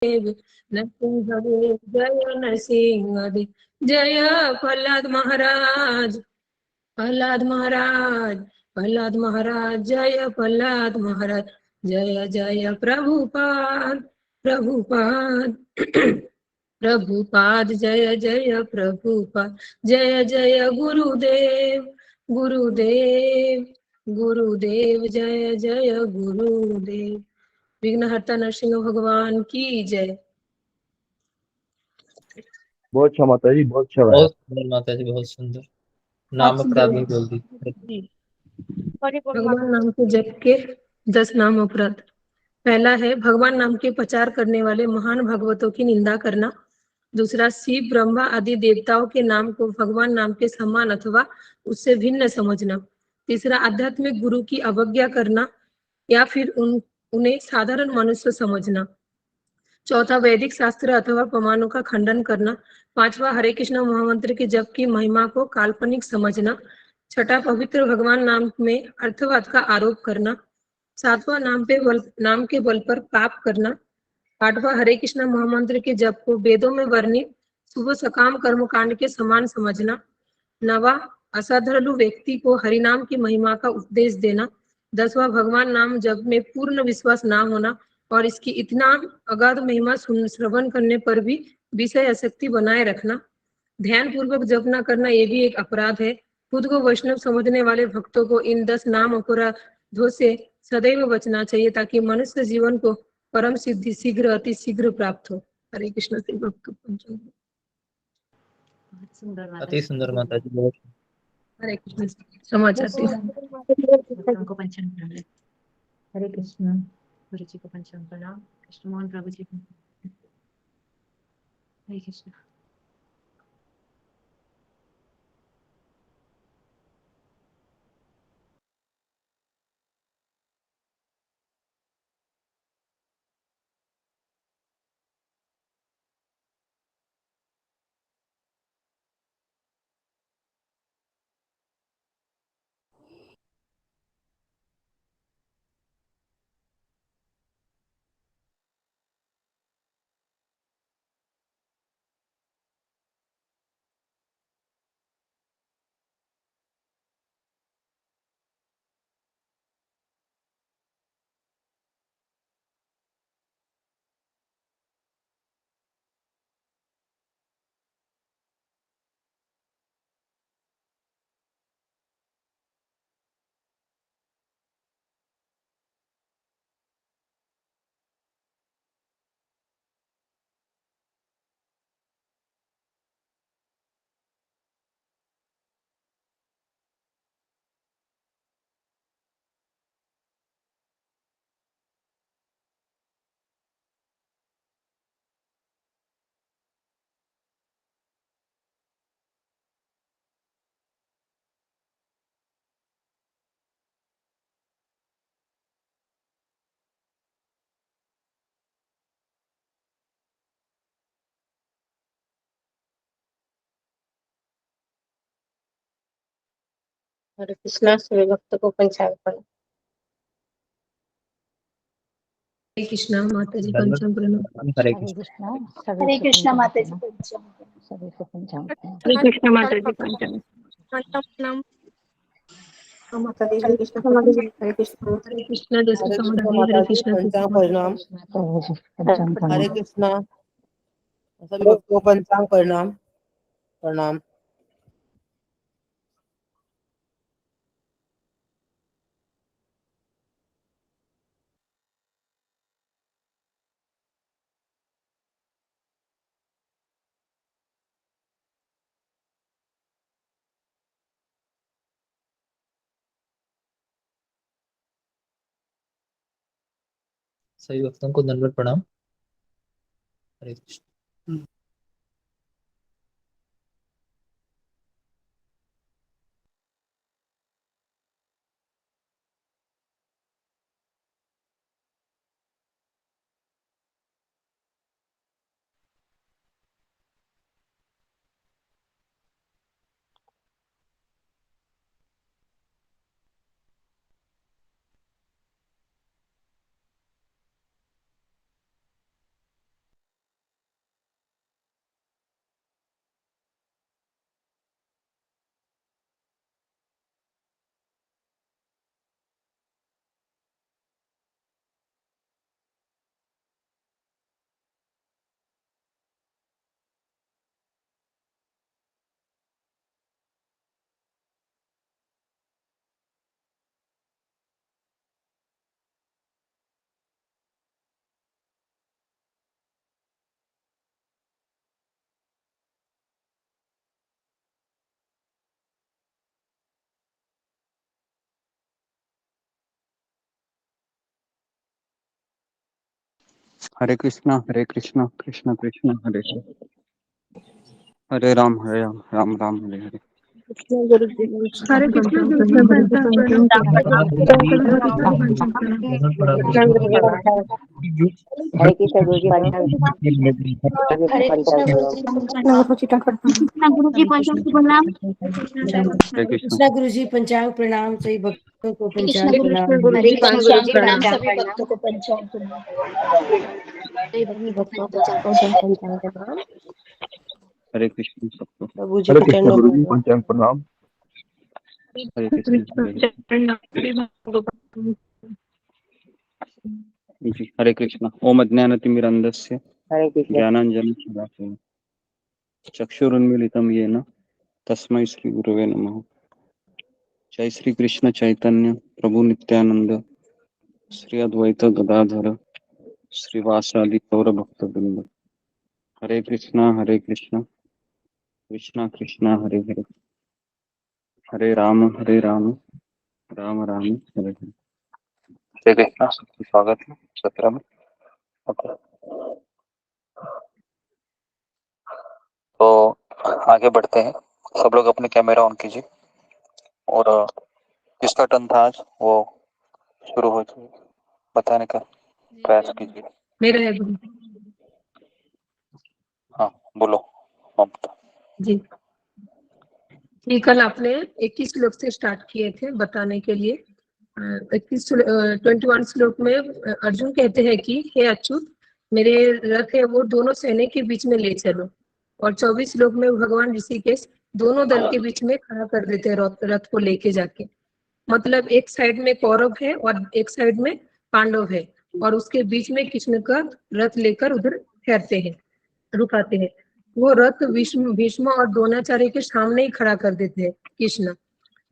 नरसिंह जय नरसिंह देव, जय प्रहलाद महाराज, प्रहलाद महाराज, प्रहलाद महाराज, जय प्रहलाद महाराज, जय जय प्रभुपाद, प्रभुपाद प्रभुपाद, जय जय प्रभुपाद, जय जय गुरुदेव, गुरुदेव, गुरुदेव, जय जय गुरुदेव। विघ्नहर्ता नरसिंह भगवान की जय। बहुत अच्छा माता जी, बहुत अच्छा बहुत सुंदर माता जी, बहुत सुंदर। नाम अपराध भी बोल दी। भगवान नाम के जप के 10 नाम अपराध। पहला है भगवान नाम के प्रचार करने वाले महान भगवतों की निंदा करना। दूसरा, शिव ब्रह्मा आदि देवताओं के नाम को भगवान नाम के समान अथवा उससे भिन्न समझना। तीसरा, आध्यात्मिक गुरु की अवज्ञा करना या फिर उन्हें साधारण मनुष्य समझना। चौथा, वैदिक शास्त्र अथवा प्रमाणों का खंडन करना। पांचवा, हरे कृष्ण महामंत्र के जप की महिमा को काल्पनिक समझना। छठा, पवित्र भगवान नाम में अर्थवाद का आरोप करना। सातवां, नाम के बल पर पाप करना। आठवां, हरे कृष्ण महामंत्र के जप को वेदों में वर्णित शुभ सकाम कर्मकांड के समान समझना। नवा, असाधारण व्यक्ति को हरिनाम की महिमा का उपदेश देना। 10वां, भगवान नाम जप में पूर्ण विश्वास ना होना और इसकी इतना अगाध महिमा श्रवण करने पर भी विषय आसक्ति बनाए रखना। ध्यान पूर्वक जप न करना ये भी एक अपराध है। खुद को वैष्णव समझने वाले भक्तों को इन 10 नाम अपराधों से सदैव बचना चाहिए ताकि मनुष्य जीवन को परम सिद्धि शीघ्र अति शीघ्र प्राप्त हो। हरे कृष्ण। श्री भक्त पंचम। अति सुंदर माता जी, बहुत। हरे कृष्ण। क्षमा चाहती हूँ। को पंचम प्रणाम। हरे कृष्ण। गुरु जी को पंचम प्रणाम। कृष्ण मोहन प्रभु जी को हरे कृष्ण। हरे कृष्णा। सभी भक्त को पंचांग। हरे कृष्णा माता जी धन्यवाद। पंचम प्रणाम। हरे हरे कृष्ण। कृष्ण। हरे कृष्णा माता जी पंचांग। सभी को पंचांग। हरे कृष्णा माता जी पंचांग। माता दी हरे हरे कृष्ण। कृष्णा माता जी। हरे कृष्णा। हरे कृष्ण जैसे हरे समुद्र कृष्ण दी हरे माता जी, कृष्ण। पंचांग प्रणाम। पंचांग हरे प्रणाम। कृष्णा। सभी भक्तों को पंचांग प्रणाम। प्रणाम। सभी भक्तों को दंडवत प्रणाम। हरे कृष्ण। हरे कृष्णा कृष्ण कृष्ण हरे हरे राम राम राम हरे हरे। हरे कृष्णा गुरुजी पंचांग प्रणाम। हरे कृष्ण गुरु जी पंचांग हरे कृष्णा गुरु जी पंचांग प्रणाम। हरे कृष्ण कृष्णा गुरु जी पंचांग प्रणाम, सभी भक्तों को कृष्ण पंचांग प्रणाम। हरे कृष्ण गुरु जी प्रणाम, सभी भक्तों को पंचांग प्रणाम। सभी भक्तों को पंचांग प्रणाम। हरे कृष्ण सबको। प्रभु जी हरे के कृष्ण चरणों गुरु जी में पंचांग प्रणाम। हरे कृष्ण जी। हरे कृष्ण। ओम अज्ञानतिमिरन्धस्य हरे कृष्ण ज्ञानांजन शलाकया चक्षुरुन्मीलितं येन तस्मै श्री गुरुवे नमः। जय श्री कृष्ण चैतन्य प्रभु नित्यानंद श्री अद्वैत गदाधर श्रीवासादि गौर भक्तवृंद। हरे कृष्णा कृष्णा कृष्णा हरे हरे, हरे राम राम राम हरे हरे। हरे कृष्णा। सबका स्वागत है सत्र में। तो आगे बढ़ते हैं। सब लोग अपने कैमरा ऑन कीजिए और जिसका टर्न था आज वो शुरू हो जाए, बताने का प्रयास कीजिए। मेरा है गुरु हाँ बोलो ममता। जी। ये कल आपने 21 श्लोक से स्टार्ट किए थे बताने के लिए। 21 श्लोक में अर्जुन कहते हैं कि हे अच्युत, मेरे रथ है वो दोनों सेना के बीच में ले चलो। और 24 श्लोक में भगवान ऋषिकेश दोनों दल के बीच में खड़ा कर देते हैं रथ को लेके जाके। मतलब एक साइड में कौरव है और एक साइड में पांडव है, और उसके बीच में कृष्ण का रथ लेकर उधर ठहरते हैं, रुकाते हैं। वो रथ भीष्म और द्रोणाचार्य के सामने ही खड़ा कर देते हैं कृष्ण।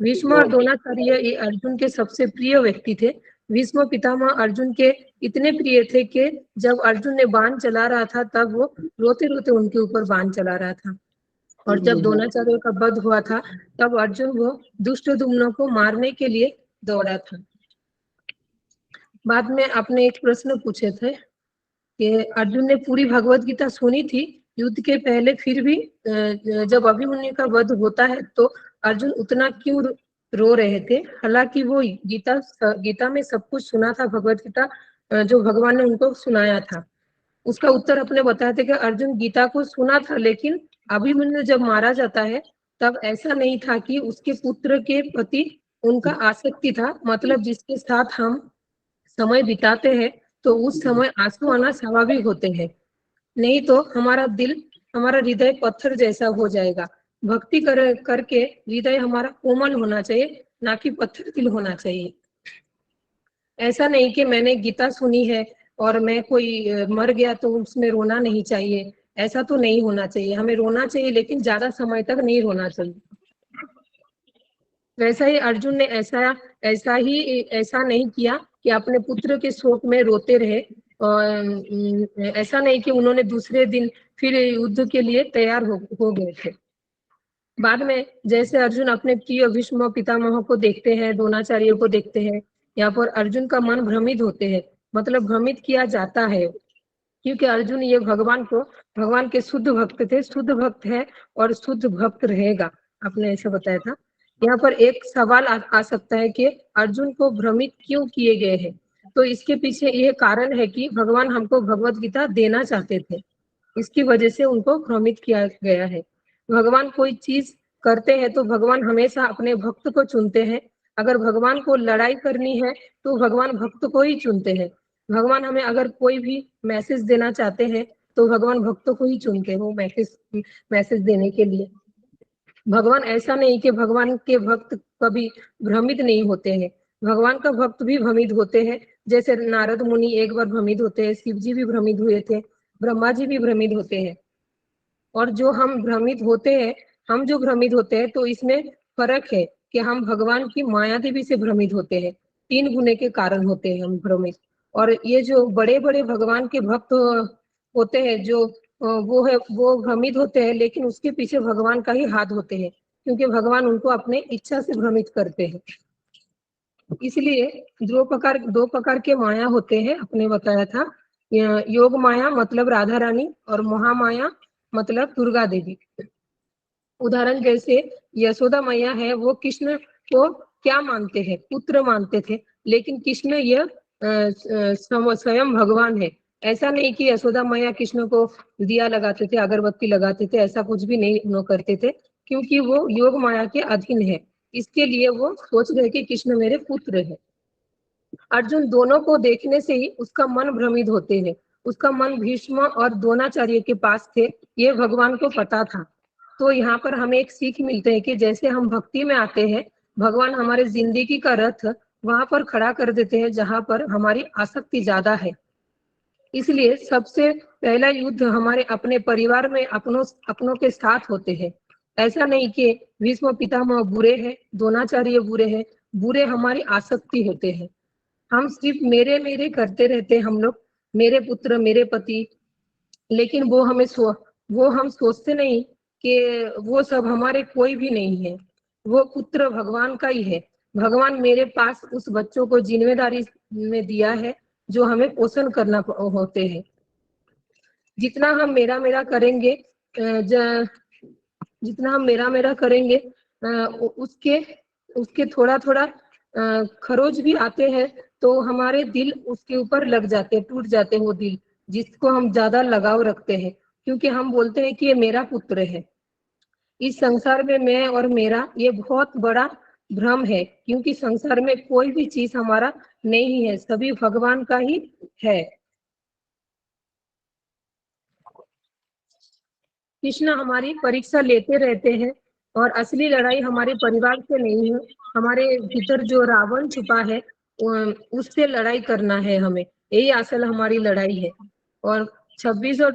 भीष्म और द्रोणाचार्य ये अर्जुन के सबसे प्रिय व्यक्ति थे। भीष्म पितामह अर्जुन के इतने प्रिय थे कि जब अर्जुन ने बाण चला रहा था तब वो रोते रोते उनके ऊपर बाण चला रहा था। और जब द्रोणाचार्य का वध हुआ था तब अर्जुन वो दुष्टद्युम्न को मारने के लिए दौड़ा था। बाद में आपने एक प्रश्न पूछे थे कि अर्जुन ने पूरी भगवत गीता सुनी थी युद्ध के पहले, फिर भी जब अभिमन्यु का वध होता है तो अर्जुन उतना क्यों रो रहे थे, हालांकि वो गीता में सब कुछ सुना था, भगवत गीता जो भगवान ने उनको सुनाया था। उसका उत्तर अपने बताए थे कि अर्जुन गीता को सुना था, लेकिन अभिमन्यु जब मारा जाता है तब ऐसा नहीं था कि उसके पुत्र के प्रति उनका आसक्ति था। मतलब जिसके साथ हम समय बिताते हैं तो उस समय आंसू आना स्वाभाविक होते हैं, नहीं तो हमारा हृदय पत्थर जैसा हो जाएगा। भक्ति करके हृदय हमारा कोमल होना चाहिए, ना कि पत्थर दिल होना चाहिए। ऐसा नहीं कि मैंने गीता सुनी है और मैं कोई मर गया तो उसमें रोना नहीं चाहिए, ऐसा तो नहीं होना चाहिए। हमें रोना चाहिए लेकिन ज्यादा समय तक नहीं रोना चाहिए। वैसा ही अर्जुन ने ऐसा नहीं किया कि अपने पुत्र के शोक में रोते रहे। और ऐसा नहीं कि उन्होंने दूसरे दिन फिर युद्ध के लिए तैयार हो गए थे। बाद में जैसे अर्जुन अपने प्रिय भीष्म पितामह को देखते हैं, द्रोणाचार्य को देखते हैं, यहाँ पर अर्जुन का मन भ्रमित होते हैं, मतलब भ्रमित किया जाता है, क्योंकि अर्जुन ये भगवान के शुद्ध भक्त थे, शुद्ध भक्त है और शुद्ध भक्त रहेगा, आपने ऐसा बताया था। यहाँ पर एक सवाल आ सकता है कि अर्जुन को भ्रमित क्यों किए गए हैं। तो इसके पीछे ये कारण है कि भगवान हमको भगवत गीता देना चाहते थे, इसकी वजह से उनको भ्रमित किया गया है। भगवान कोई चीज करते हैं तो भगवान हमेशा अपने भक्त को चुनते हैं। अगर भगवान को लड़ाई करनी है तो भगवान भक्त को ही चुनते हैं। भगवान हमें अगर कोई भी मैसेज देना चाहते हैं तो भगवान भक्तों को ही चुनते हैं वो मैसेज देने के लिए। भगवान ऐसा नहीं कि भगवान के भक्त कभी भ्रमित नहीं होते हैं, भगवान का भक्त भी भ्रमित होते हैं। जैसे नारद मुनि एक बार भ्रमित होते हैं, शिव जी भी भ्रमित हुए थे, ब्रह्मा जी भी भ्रमित होते हैं। और जो हम भ्रमित होते हैं तो इसमें फर्क है कि हम भगवान की माया देवी से भ्रमित होते हैं, 3 गुने के कारण होते हैं हम भ्रमित। और ये जो बड़े बड़े भगवान के भक्त होते हैं जो वो भ्रमित होते हैं, लेकिन उसके पीछे भगवान का ही हाथ होते हैं, क्योंकि भगवान उनको अपने इच्छा से भ्रमित करते हैं। इसलिए दो प्रकार के माया होते हैं, आपने बताया था। योग माया मतलब राधा रानी और महामाया मतलब दुर्गा देवी। उदाहरण जैसे यशोदा मैया है, वो कृष्ण को क्या मानते हैं? पुत्र मानते थे, लेकिन कृष्ण यह स्वयं भगवान है। ऐसा नहीं कि यशोदा मैया कृष्ण को दिया लगाते थे, अगरबत्ती लगाते थे, ऐसा कुछ भी नहीं वो करते थे, क्योंकि वो योग माया के अधीन है। इसके लिए वो सोच रहे कि कृष्ण मेरे पुत्र है। अर्जुन दोनों को देखने से ही उसका मन भ्रमित होते हैं। उसका मन भीष्म और द्रोणाचार्य के पास थे, ये भगवान को पता था। तो यहाँ पर हमें एक सीख मिलते है कि जैसे हम भक्ति में आते हैं, भगवान हमारे जिंदगी का रथ वहां पर खड़ा कर देते हैं जहां पर हमारी आसक्ति ज्यादा है। इसलिए सबसे पहला युद्ध हमारे अपने परिवार में अपनों के साथ होते हैं। ऐसा नहीं कि भीष्म पितामह बुरे हैं, द्रोणाचार्य बुरे हैं, बुरे हमारी आसक्ति होते हैं। हम सिर्फ मेरे मेरे करते रहते हैं, हम लोग मेरे पुत्र मेरे पति, लेकिन वो हम सोचते नहीं कि वो सब हमारे कोई भी नहीं है, वो पुत्र भगवान का ही है। भगवान मेरे पास उस बच्चों को जिम्मेदारी में दिया है जो हमें पोषण करना होते हैं। जितना हम मेरा मेरा करेंगे, जितना हम मेरा मेरा करेंगे, उसके उसके थोड़ा थोड़ा खरोच भी आते हैं, तो हमारे दिल उसके ऊपर लग जाते, टूट जाते वो दिल जिसको हम ज्यादा लगाव रखते हैं, क्योंकि हम बोलते हैं कि ये मेरा पुत्र है। इस संसार में मैं और मेरा ये बहुत बड़ा भ्रम है, क्योंकि संसार में कोई भी चीज हमारा नहीं है, सभी भगवान का ही है। कृष्ण हमारी परीक्षा लेते रहते हैं, और असली लड़ाई हमारे परिवार से नहीं है, हमारे भीतर जो रावण छुपा है उससे लड़ाई करना है हमें, यही असल हमारी लड़ाई है। और 26 और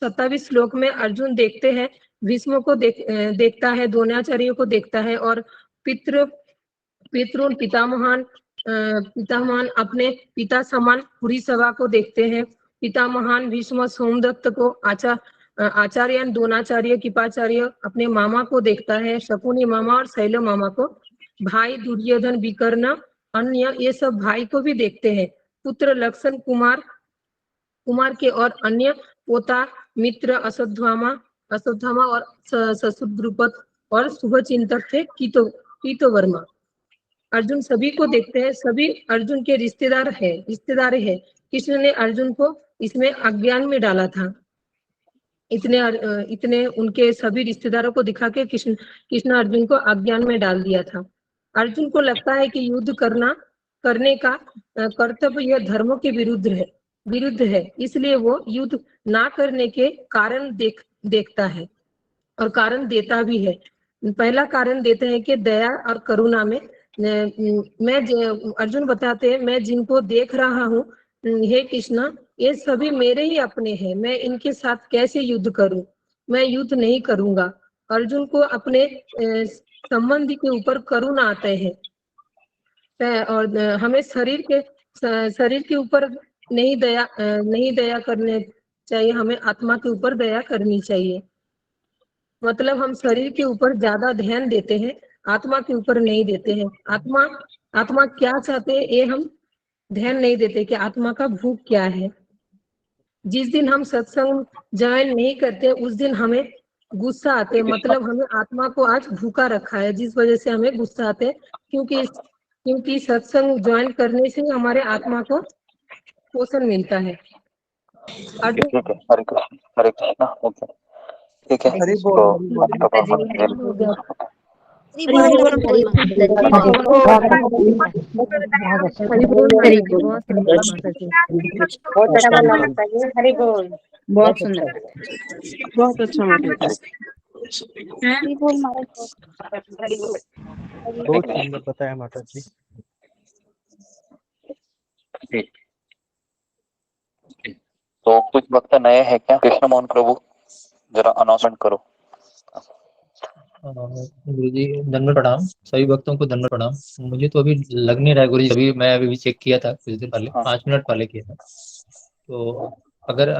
27 श्लोक में अर्जुन देखते हैं, भीष्म को देखता है, द्रोणाचार्य को देखता है, और पितृ पितामहान अपने पिता समान पूरी सभा को देखते हैं। पितामहान भीष्म सोमदत्त को आचार्य द्रोणाचार्य कृपाचार्य अपने मामा को देखता है, शकुनी मामा और शैल मामा को, भाई दुर्योधन विकर्ण अन्य ये सब भाई को भी देखते हैं। पुत्र लक्षण कुमार के और अन्य पोता मित्र अश्वत्थामा और ससुर द्रुपद और शुभचिंतक थे कीतो वर्मा। अर्जुन सभी को देखते हैं, सभी अर्जुन के रिश्तेदार है। कृष्ण ने अर्जुन को इसमें अज्ञान में डाला था। इतने उनके सभी रिश्तेदारों को दिखा के कृष्ण अर्जुन को अज्ञान में डाल दिया था। अर्जुन को लगता है कि युद्ध करने का कर्तव्य यह धर्मों के विरुद्ध है, इसलिए वो युद्ध ना करने के कारण देखता है और कारण देता भी है। पहला कारण देते हैं कि दया और करुणा में अर्जुन बताते हैं, मैं जिनको देख रहा हूँ हे कृष्णा, ये सभी मेरे ही अपने हैं, मैं इनके साथ कैसे युद्ध करूं? मैं युद्ध नहीं करूंगा। अर्जुन को अपने संबंधी के ऊपर करुणा आते हैं, और हमें शरीर के ऊपर नहीं दया करने चाहिए, हमें आत्मा के ऊपर दया करनी चाहिए। मतलब हम शरीर के ऊपर ज्यादा ध्यान देते हैं, आत्मा के ऊपर नहीं देते हैं। आत्मा क्या चाहते हैं ये हम ध्यान नहीं देते कि आत्मा का भूख क्या है। जिस दिन हम सत्संग ज्वाइन नहीं करते उस दिन हमें गुस्सा आते, मतलब हमें आत्मा को आज भूखा रखा है, जिस वजह से हमें गुस्सा आते, क्योंकि सत्संग ज्वाइन करने से हमारे आत्मा को पोषण मिलता है। ठीक है, हरे कृष्णा, ओके, ठीक है। हरि बोल, तो हरि बोल। आपका जी, बहुत हरि बोल। हरि बहुत अच्छा बोला माता जी, हरि बोल। बहुत सुंदर, बहुत अच्छा माता जी। बोल महाराज। बहुत सुंदर बताया माता जी। ठीक। तो कुछ वक्त नए हैं क्या? कृष्ण मोहन प्रभु, जरा अनाउंसमेंट करो। गुरु जी दंडवत प्रणाम, सभी भक्तों को दंडवत प्रणाम। मुझे तो अभी लग नहीं रहा है गुरु जी, मैं अभी चेक किया था कुछ देर पहले, 5 मिनट पहले किया था। तो अगर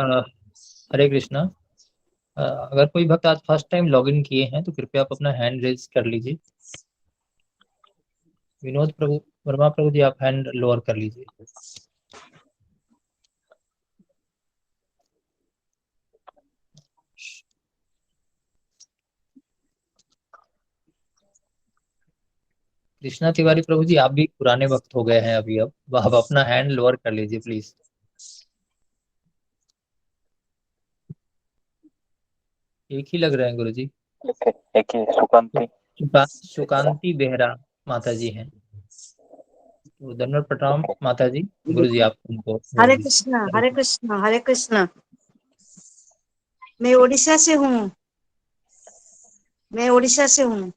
हरे कृष्णा, अगर कोई भक्त आज फर्स्ट टाइम लॉगिन किए हैं तो कृपया आप अपना हैंड रेज कर लीजिए। विनोद प्रभु वर्मा प्रभु जी, आप हैंड लोअर कर लीजिए। कृष्णा तिवारी प्रभु जी, आप भी पुराने वक्त हो गए हैं अभी। अब आप अपना हैंड लोअर कर लीजिए प्लीज। एक ही लग रहे हैं गुरु जी। एक ही सुकांति। सुकांति बेहरा माता जी हैं। तो दंडवत प्रणाम माता जी। गुरु जी आप उनको हरे बोल कृष्णा, दीजिए। हरे कृष्णा, हरे कृष्णा। मैं उड़ीसा से हूँ। मैं उड़ीसा से हूँ।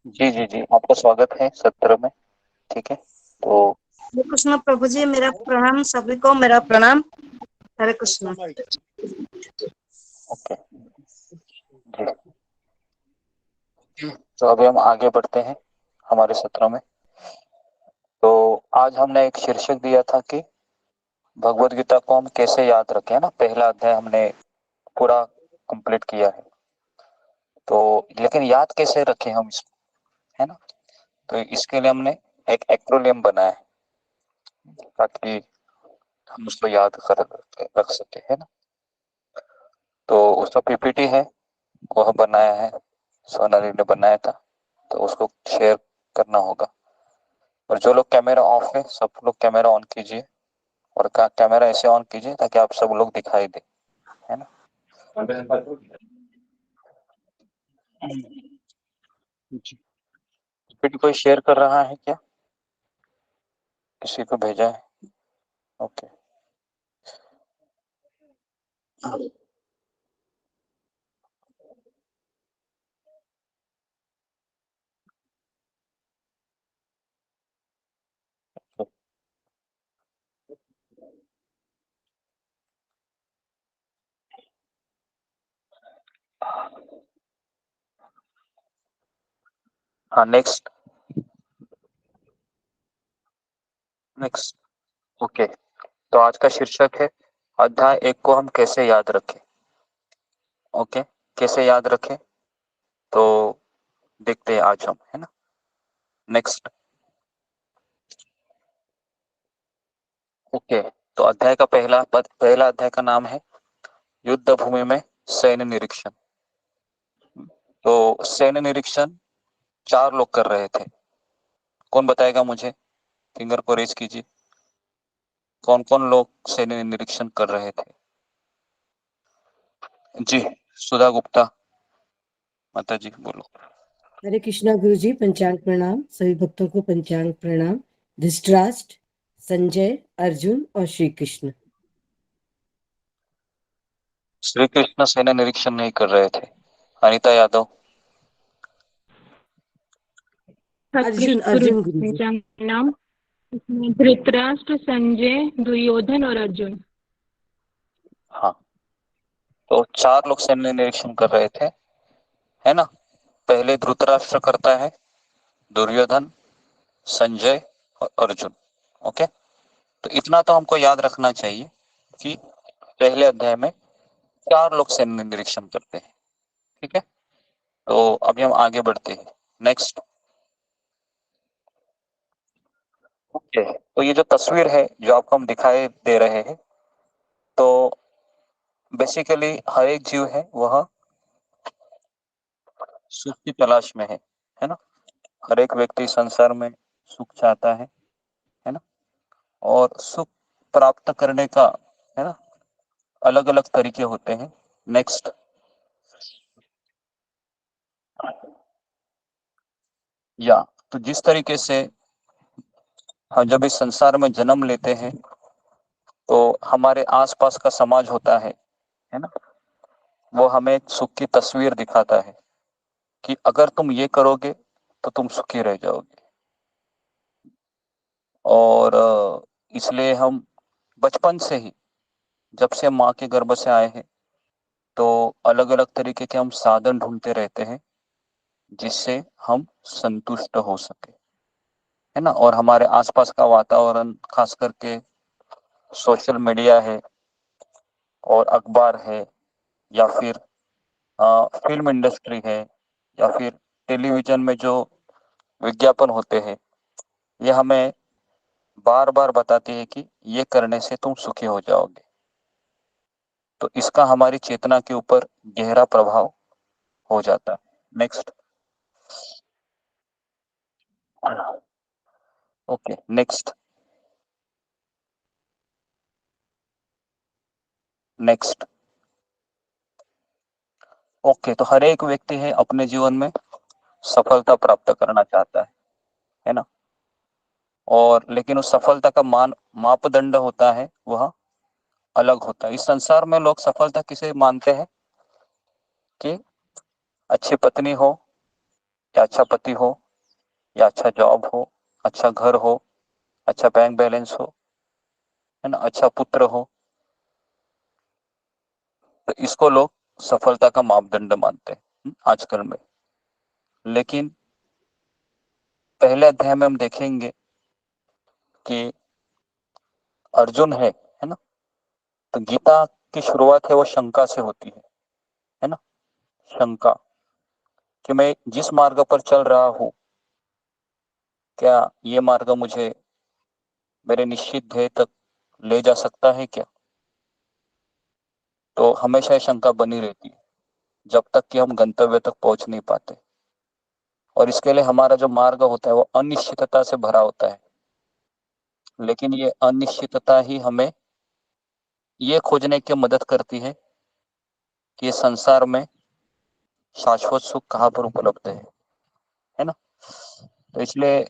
जी जी जी, आपका स्वागत है सत्र में। ठीक है, तो हरे कृष्णा प्रभु जी, मेरा प्रणाम, सभी को मेरा प्रणाम। हरे कृष्णा। ओके जी। तो अभी हम आगे बढ़ते हैं हमारे सत्र में। तो आज हमने एक शीर्षक दिया था कि भगवत गीता को हम कैसे याद रखें, है ना। पहला अध्याय हमने पूरा कंप्लीट किया है। तो लेकिन याद कैसे रखें हम इसको, है ना। तो इसके लिए हमने एक एक्रोनियम बनाया है ताकि हम उसको याद कर रख सके, है ना। तो उसका पीपीटी है, वह बनाया है, सोनाली ने बनाया था। तो उसको शेयर करना होगा। और जो लोग कैमरा ऑफ है, सब लोग कैमरा ऑन कीजिए और कैमरा ऐसे ऑन कीजिए ताकि आप सब लोग दिखाई दे, है ना। जी, पीपीटी कोई शेयर कर रहा है क्या? किसी को भेजा है? ओके। हाँ, नेक्स्ट नेक्स्ट। ओके, तो आज का शीर्षक है अध्याय 1 को हम कैसे याद रखें। ओके, कैसे याद रखें तो देखते हैं आज हम, है ना। नेक्स्ट। ओके, तो अध्याय का पहला अध्याय का नाम है युद्ध भूमि में सैन्य निरीक्षण। तो सैन्य निरीक्षण 4 लोग कर रहे थे। कौन बताएगा मुझे? फिंगर को रेज कीजिए। कौन कौन लोग सैन्य निरीक्षण कर रहे थे? जी, सुधा गुप्ता माता जी बोलो। हरे कृष्णा गुरु जी, पंचांग प्रणाम। सभी भक्तों को पंचांग प्रणाम। धृतराष्ट्र, संजय, अर्जुन और श्री कृष्ण। श्री कृष्ण सैन्य निरीक्षण नहीं कर रहे थे। अनीता यादव। अर्जुन, अर्जुन गुरु जी। नाम धृतराष्ट्र, संजय, दुर्योधन और अर्जुन। हाँ, तो 4 लोग सैन्य निरीक्षण कर रहे थे, है ना। पहले धृतराष्ट्र करता है, दुर्योधन, संजय और अर्जुन। ओके, तो इतना तो हमको याद रखना चाहिए कि पहले अध्याय में 4 लोग सैन्य निरीक्षण करते हैं। ठीक है, तो अभी हम आगे बढ़ते हैं। नेक्स्ट। ओके, तो ये जो तस्वीर है जो आपको हम दिखाई दे रहे हैं, तो बेसिकली हर एक जीव है वह सुख की तलाश में है ना। हर एक व्यक्ति संसार में सुख चाहता है ना। और सुख प्राप्त करने का, है ना, अलग अलग तरीके होते हैं। नेक्स्ट। या तो जिस तरीके से हम जब इस संसार में जन्म लेते हैं तो हमारे आसपास का समाज होता है ना, वो हमें एक सुख की तस्वीर दिखाता है कि अगर तुम ये करोगे तो तुम सुखी रह जाओगे। और इसलिए हम बचपन से ही, जब से हम माँ के गर्भ से आए हैं, तो अलग अलग तरीके के हम साधन ढूंढते रहते हैं जिससे हम संतुष्ट हो सके, है ना। और हमारे आसपास का वातावरण, खास करके सोशल मीडिया है और अखबार है, या फिर फिल्म इंडस्ट्री है, या फिर टेलीविजन में जो विज्ञापन होते हैं, ये हमें बार बार बताती है कि ये करने से तुम सुखी हो जाओगे। तो इसका हमारी चेतना के ऊपर गहरा प्रभाव हो जाता है। Next. Okay, next next. Okay, तो हर एक व्यक्ति है अपने जीवन में सफलता प्राप्त करना चाहता है ना। और लेकिन उस सफलता का मापदंड होता है वह अलग होता है। इस संसार में लोग सफलता किसे मानते हैं कि अच्छी पत्नी हो, या अच्छा पति हो, या अच्छा जॉब हो, अच्छा घर हो, अच्छा बैंक बैलेंस हो, है ना, अच्छा पुत्र हो। तो इसको लोग सफलता का मापदंड मानते हैं आजकल में। लेकिन पहले अध्याय में हम देखेंगे कि अर्जुन है ना। तो गीता की शुरुआत है वो शंका से होती है ना। शंका कि मैं जिस मार्ग पर चल रहा हूँ, क्या ये मार्ग मुझे मेरे निश्चित ध्येय तक ले जा सकता है क्या। तो हमेशा ये शंका बनी रहती है जब तक कि हम गंतव्य तक पहुंच नहीं पाते। और इसके लिए हमारा जो मार्ग होता है वो अनिश्चितता से भरा होता है। लेकिन ये अनिश्चितता ही हमें ये खोजने की मदद करती है कि ये संसार में शाश्वत सुख कहाँ पर उपलब्ध है ना। तो इसलिए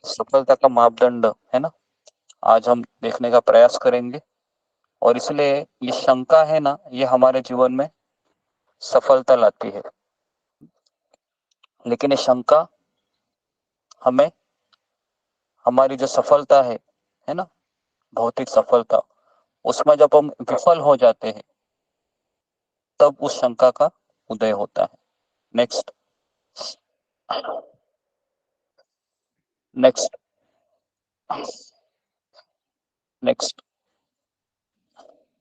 सफलता का मापदंड है ना, आज हम देखने का प्रयास करेंगे। और इसलिए ये शंका है ना, ये हमारे जीवन में सफलता लाती है। लेकिन ये शंका हमें हमारी जो सफलता है ना, भौतिक सफलता, उसमें जब हम विफल हो जाते हैं तब उस शंका का उदय होता है। Next next next.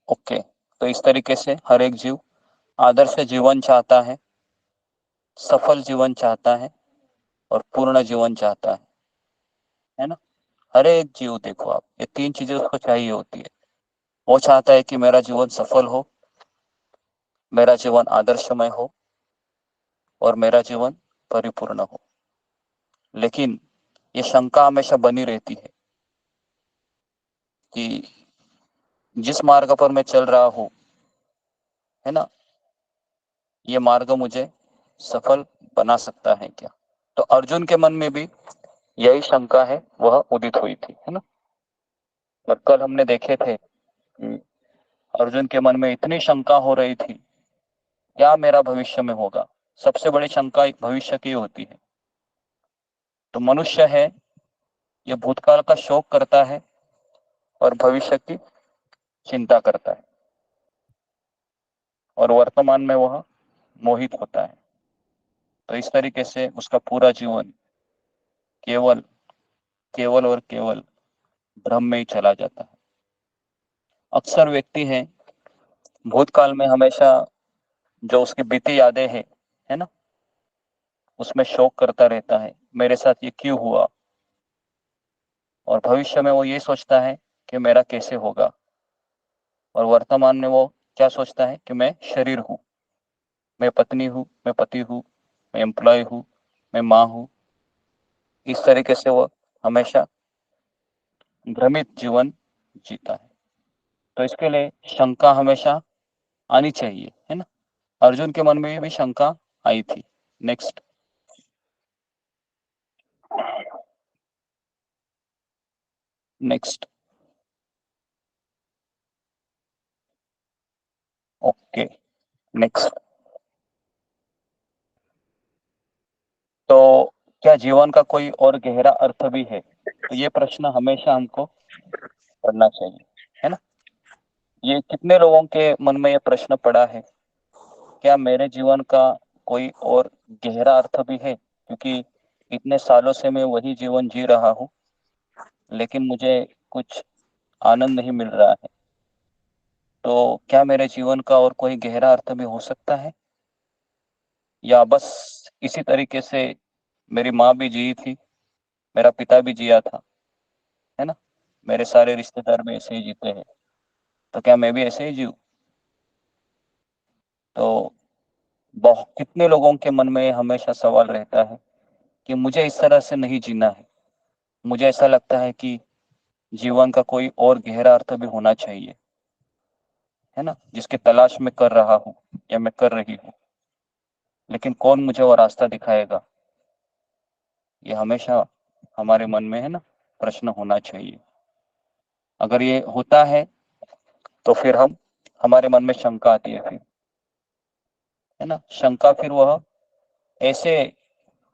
ओके, तो इस तरीके से हर एक जीव आदर्श जीवन चाहता है, सफल जीवन चाहता है और पूर्ण जीवन चाहता है ना। हर एक जीव देखो आप, ये तीन चीजें उसको चाहिए होती है। वो चाहता है कि मेरा जीवन सफल हो, मेरा जीवन आदर्शमय हो और मेरा जीवन परिपूर्ण हो। लेकिन ये शंका हमेशा बनी रहती है कि जिस मार्ग पर मैं चल रहा हूँ, है ना, ये मार्ग मुझे सफल बना सकता है क्या। तो अर्जुन के मन में भी यही शंका है वह उदित हुई थी, है ना। और कल हमने देखे थे कि अर्जुन के मन में इतनी शंका हो रही थी, क्या मेरा भविष्य में होगा। सबसे बड़ी शंका एक भविष्य की होती है। तो मनुष्य है, ये भूतकाल का शोक करता है और भविष्य की चिंता करता है और वर्तमान में वह मोहित होता है। तो इस तरीके से उसका पूरा जीवन केवल केवल और केवल भ्रम में ही चला जाता है। अक्सर व्यक्ति है भूतकाल में हमेशा जो उसकी बीती यादें हैं, है ना, उसमें शोक करता रहता है, मेरे साथ ये क्यों हुआ। और भविष्य में वो ये सोचता है कि मेरा कैसे होगा। और वर्तमान में वो क्या सोचता है कि मैं शरीर हूँ, मैं पत्नी हूँ, मैं पति हूँ, मैं एम्प्लॉय हूँ, मैं माँ हूँ। इस तरीके से वो हमेशा भ्रमित जीवन जीता है। तो इसके लिए शंका हमेशा आनी चाहिए, है ना। अर्जुन के मन में भी शंका आई थी। Next next. Okay, next. तो क्या जीवन का कोई और गहरा अर्थ भी है। तो ये प्रश्न हमेशा हमको पढ़ना चाहिए, है ना। ये कितने लोगों के मन में ये प्रश्न पड़ा है, क्या मेरे जीवन का कोई और गहरा अर्थ भी है। क्योंकि इतने सालों से मैं वही जीवन जी रहा हूँ, लेकिन मुझे कुछ आनंद नहीं मिल रहा है। तो क्या मेरे जीवन का और कोई गहरा अर्थ भी हो सकता है, या बस इसी तरीके से मेरी माँ भी जी थी, मेरा पिता भी जिया था, है ना, मेरे सारे रिश्तेदार भी ऐसे ही जीते हैं, तो क्या मैं भी ऐसे ही जीऊं। तो बहुत कितने लोगों के मन में हमेशा सवाल रहता है कि मुझे इस तरह से नहीं जीना है, मुझे ऐसा लगता है कि जीवन का कोई और गहरा अर्थ भी होना चाहिए, है ना, जिसकी तलाश में कर रहा हूँ या मैं कर रही हूँ, लेकिन कौन मुझे वो रास्ता दिखाएगा? ये हमेशा हमारे मन में, है ना, प्रश्न होना चाहिए। अगर ये होता है तो फिर हमारे मन में शंका आती है, फिर, है ना, शंका फिर वह ऐसे,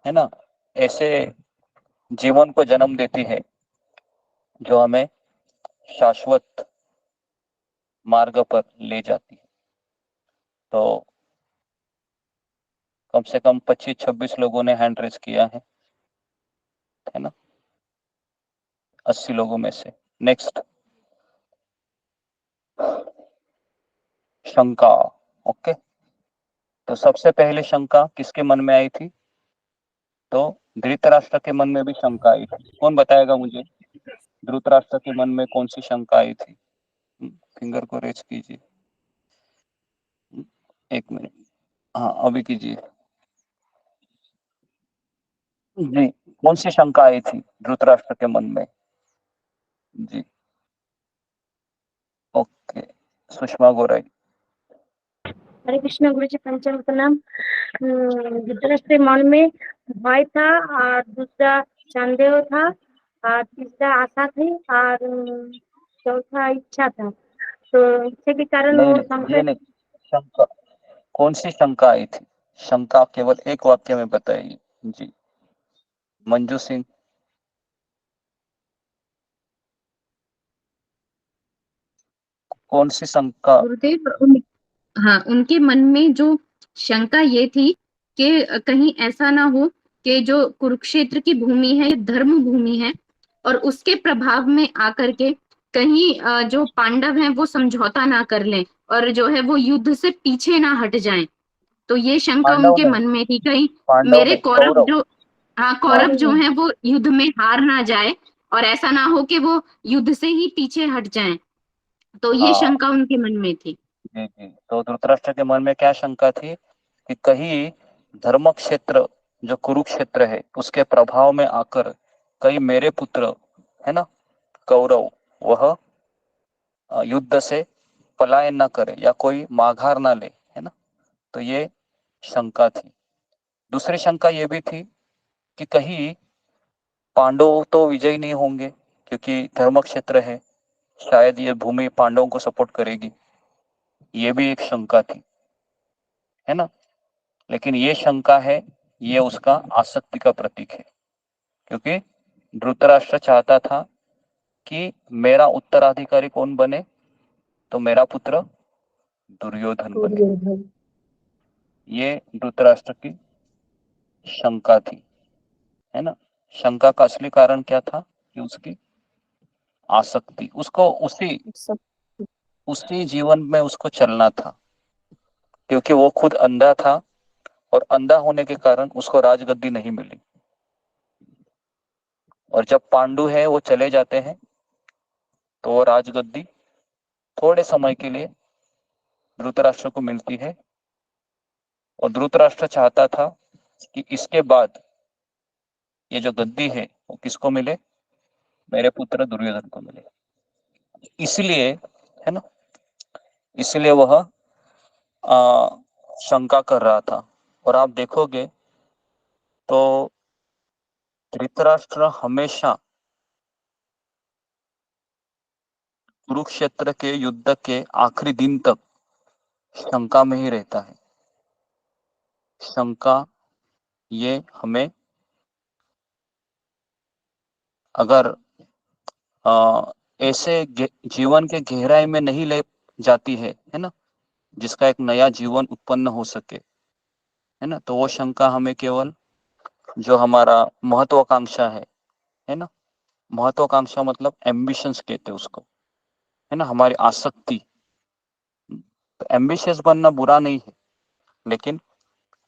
है ना, ऐसे जीवन को जन्म देती है जो हमें शाश्वत मार्ग पर ले जाती है। तो कम से कम 25-26 लोगों ने हैंड रेज किया है ना, 80 लोगों में से। नेक्स्ट, शंका। ओके, तो सबसे पहले शंका किसके मन में आई थी? तो धृतराष्ट्र के मन में भी शंका आई थी। कौन बताएगा मुझे, धृतराष्ट्र के मन में कौन सी शंका आई थी? फिंगर को रेज कीजिए। 1 मिनट, हाँ अभी कीजिए जी। कौन सी शंका आई थी धृतराष्ट्र के मन में? जी, ओके, सुषमा गोराई। हरे कृष्णा गुरु जी, पंचम प्रणाम। धृतराष्ट्र के मन में भय था, और दूसरा संदेह था, और तीसरा आशा थी, और चौथा इच्छा था। तो इच्छा के कारण नहीं वो नहीं, ये नहीं, शंका, कौन सी शंका आई थी? शंका केवल एक वाक्य में बताइए जी। मंजू सिंह। कौन सी शंका? गुरुदेव हाँ, उनके मन में जो शंका ये थी कि कहीं ऐसा ना हो कि जो कुरुक्षेत्र की भूमि है, ये धर्म भूमि है, और उसके प्रभाव में आकर के कहीं जो पांडव हैं वो समझौता ना कर लें, और जो है वो युद्ध से पीछे ना हट जाएं। तो ये शंका पांडव उनके नहीं, मन में थी, कहीं पांडव मेरे नहीं, कौरव कौरव। जो, हाँ, कौरव जो हैं वो युद्ध में हार ना जाए, और ऐसा ना हो कि वो युद्ध से ही पीछे हट जाएं। तो ये हाँ शंका उनके मन में थी। जी जी, तो धृतराष्ट्र के मन में क्या शंका थी कि कहीं धर्म क्षेत्र जो कुरुक्षेत्र है उसके प्रभाव में आकर कहीं मेरे पुत्र, है ना, कौरव, वह युद्ध से पलायन ना करे या कोई माघार ना ले, है ना। तो ये शंका थी। दूसरी शंका ये भी थी कि कहीं पांडव तो विजयी नहीं होंगे, क्योंकि धर्म क्षेत्र है, शायद ये भूमि पांडवों को सपोर्ट करेगी, ये भी एक शंका थी, है ना। लेकिन ये शंका है, ये उसका आसक्ति का प्रतीक है, क्योंकि धृतराष्ट्र चाहता था कि मेरा उत्तराधिकारी कौन बने? तो मेरा पुत्र दुर्योधन बने। ये धृतराष्ट्र की शंका थी, है ना। शंका का असली कारण क्या था? कि उसकी आसक्ति, उसको उसी जीवन में उसको चलना था, क्योंकि वो खुद अंधा था, और अंधा होने के कारण उसको राजगद्दी नहीं मिली। और जब पांडु है वो चले जाते हैं तो वो राजगद्दी थोड़े समय के लिए धृतराष्ट्र को मिलती है, और धृतराष्ट्र चाहता था कि इसके बाद ये जो गद्दी है वो किसको मिले? मेरे पुत्र दुर्योधन को मिले। इसलिए, है ना, इसलिए वह शंका कर रहा था। और आप देखोगे तो धृतराष्ट्र हमेशा कुरुक्षेत्र के युद्ध के आखिरी दिन तक शंका में ही रहता है। शंका ये हमें अगर ऐसे जीवन के गहराई में नहीं ले जाती है ना, जिसका एक नया जीवन उत्पन्न हो सके, है ना, तो वो शंका हमें केवल जो हमारा महत्वाकांक्षा है ना, महत्वाकांक्षा मतलब एम्बिशंस कहते हैं उसको, है ना, हमारी आसक्ति। तो एम्बिशियस बनना बुरा नहीं है, लेकिन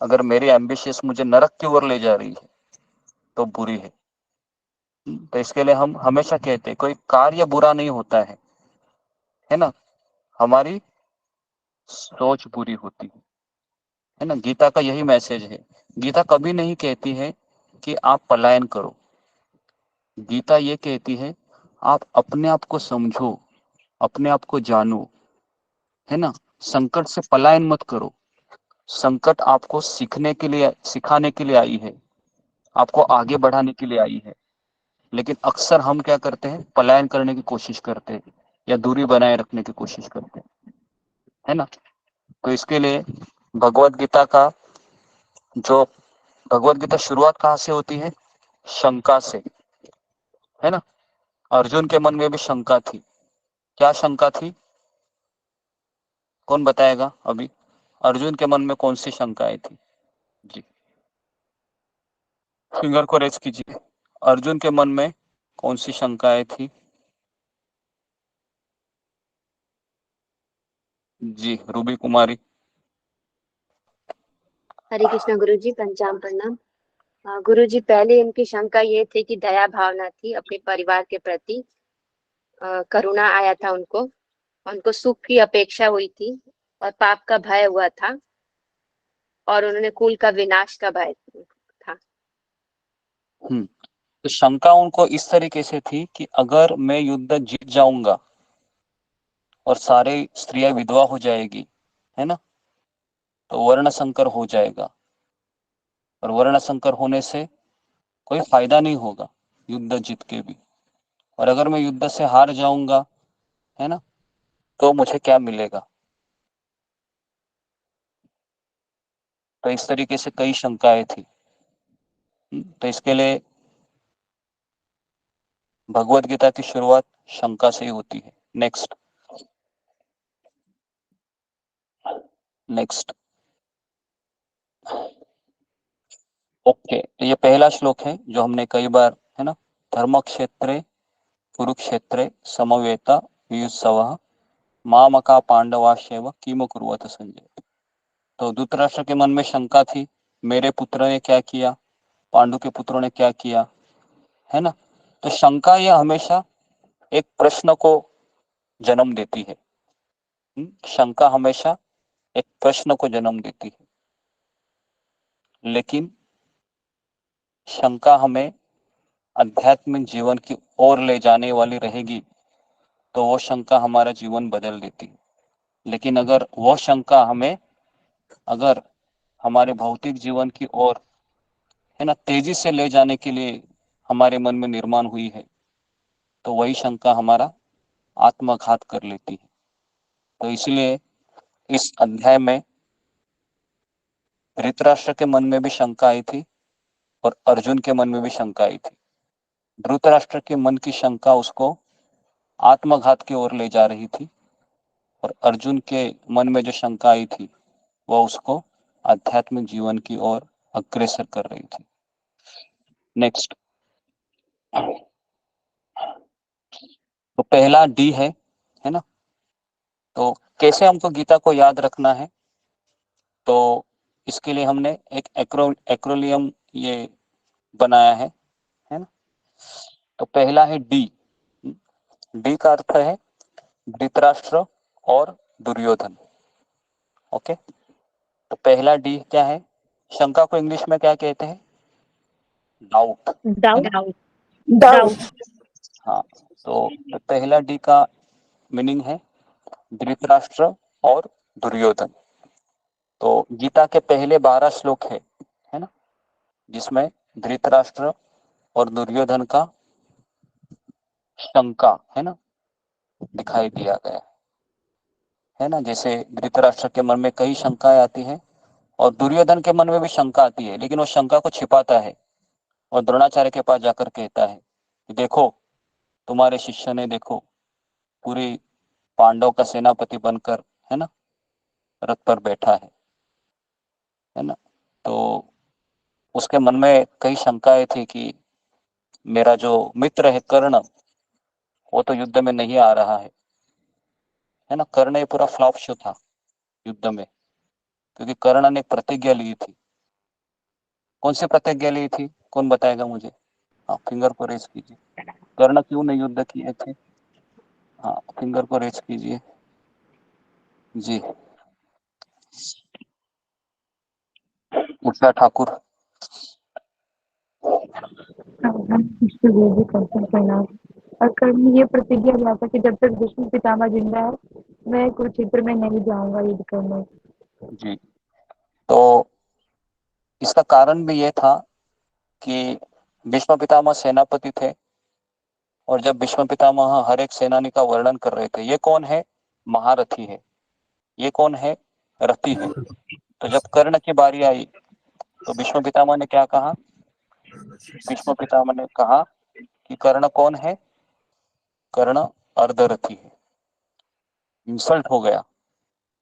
अगर मेरी एम्बिशियस मुझे नरक की ओर ले जा रही है तो बुरी है। तो इसके लिए हम हमेशा कहते हैं कोई कार्य बुरा नहीं होता है ना, हमारी सोच बुरी होती है ना। गीता का यही मैसेज है। गीता कभी नहीं कहती है कि आप पलायन करो। गीता ये कहती है आप अपने आप को समझो, अपने आप को जानो, है ना। संकट से पलायन मत करो। संकट आपको सीखने के लिए, सिखाने के लिए आई है, आपको आगे बढ़ाने के लिए आई है। लेकिन अक्सर हम क्या करते हैं, पलायन करने की कोशिश करते हैं या दूरी बनाए रखने की कोशिश करते हैं, है ना। तो इसके लिए भगवत गीता का जो भगवत गीता शुरुआत कहाँ से होती है, शंका से, है ना। अर्जुन के मन में भी शंका थी। क्या शंका थी, कौन बताएगा अभी? अर्जुन के मन में कौन सी शंकाएं थी? जी, फिंगर को रेज कीजिए। अर्जुन के मन में कौन सी शंकाएं थी? जी, रूबी कुमारी। हरे कृष्ण गुरु जी, पंचांग प्रणाम। गुरु जी, पहले इनकी शंका ये थी कि दया भावना थी अपने परिवार के प्रति, करुणा आया था उनको, उनको सुख की अपेक्षा हुई थी और पाप का भय हुआ था और उन्होंने कुल का विनाश का भय था। तो शंका उनको इस तरीके से थी कि अगर मैं युद्ध जीत जाऊंगा और सारे स्त्रियां विधवा हो जाएगी, है ना, तो वर्ण संकर हो जाएगा और वर्ण संकर होने से कोई फायदा नहीं होगा युद्ध जीत के भी। और अगर मैं युद्ध से हार जाऊंगा, है ना, तो मुझे क्या मिलेगा। तो इस तरीके से कई शंकाएं थी। तो इसके लिए भगवत गीता की शुरुआत शंका से ही होती है। नेक्स्ट नेक्स्ट ओके, तो ये पहला श्लोक है जो हमने कई बार, है ना, धर्म क्षेत्रे कुरुक्षेत्रे समवेता युयुत्सवः मामका पांडवाश्चैव किम कुर्वत संजय। तो धृतराष्ट्र के मन में शंका थी, मेरे पुत्र ने क्या किया, पांडु के पुत्रों ने क्या किया, है ना। तो शंका यह हमेशा एक प्रश्न को जन्म देती है। शंका हमेशा एक प्रश्न को जन्म देती है, लेकिन शंका हमें आध्यात्मिक जीवन की ओर ले जाने वाली रहेगी तो वो शंका हमारा जीवन बदल देती है। लेकिन अगर वो शंका हमें, अगर हमारे भौतिक जीवन की ओर, है ना, तेजी से ले जाने के लिए हमारे मन में निर्माण हुई है, तो वही शंका हमारा आत्मघात कर लेती है। तो इसलिए इस अध्याय में धृतराष्ट्र के मन में भी शंका आई थी और अर्जुन के मन में भी शंका आई थी। धृतराष्ट्र के मन की शंका उसको आत्मघात की ओर ले जा रही थी और अर्जुन के मन में जो शंका आई थी वह उसको आध्यात्मिक जीवन की ओर अग्रसर कर रही थी। नेक्स्ट, तो पहला डी है ना। तो कैसे हमको गीता को याद रखना है, तो इसके लिए हमने एक एक्रोलियम ये बनाया है ना। तो पहला है डी। डी का अर्थ है धृतराष्ट्र और दुर्योधन। ओके, तो पहला डी क्या है, शंका को इंग्लिश में क्या कहते हैं, डाउट। डाउट। डाउट। हाँ, तो पहला डी का मीनिंग है धृतराष्ट्र और दुर्योधन। तो गीता के पहले 12 श्लोक है ना, जिसमें धृतराष्ट्र और दुर्योधन का शंका, है ना, दिखाई दिया गया है ना। जैसे धृतराष्ट्र के मन में कई शंकाएं आती हैं और दुर्योधन के मन में भी शंका आती है, लेकिन वो शंका को छिपाता है और द्रोणाचार्य के पास जाकर कहता है कि देखो, तुम्हारे शिष्य ने देखो पूरी पांडव का सेनापति बनकर, है ना, रथ पर बैठा है ना। तो उसके मन में कई शंकाएं थी कि मेरा जो मित्र है कर्ण, वो तो युद्ध में नहीं आ रहा है ना। कर्ण ये पूरा फ्लॉप शो था युद्ध में, क्योंकि कर्ण ने प्रतिज्ञा ली थी। कौन सी प्रतिज्ञा ली थी, कौन बताएगा मुझे? हाँ, फिंगर को रेज कीजिए। कर्ण क्यों नहीं युद्ध किए थे? हाँ, फिंगर को रेज कीजिए जी। उषा ठाकुर। कृष्ण गुरु जी पंचम प्रणाम। और कल ये प्रतिज्ञा लिया था कि जब तक भीष्म पितामह जिंदा है मैं कुरुक्षेत्र में नहीं जाऊंगा युद्ध करने। जी, तो इसका कारण भी ये था कि भीष्म पितामह सेनापति थे, और जब भीष्म पितामह हर एक सेनानी का वर्णन कर रहे थे, ये कौन है, महारथी है, ये कौन है, रथी है। तो जब कर्ण की बारी आई तो भीष्म पितामह ने क्या कहा, भीष्म पितामह ने कहा कि कर्ण कौन है, कर्ण अर्धरथी है। इंसल्ट हो गया,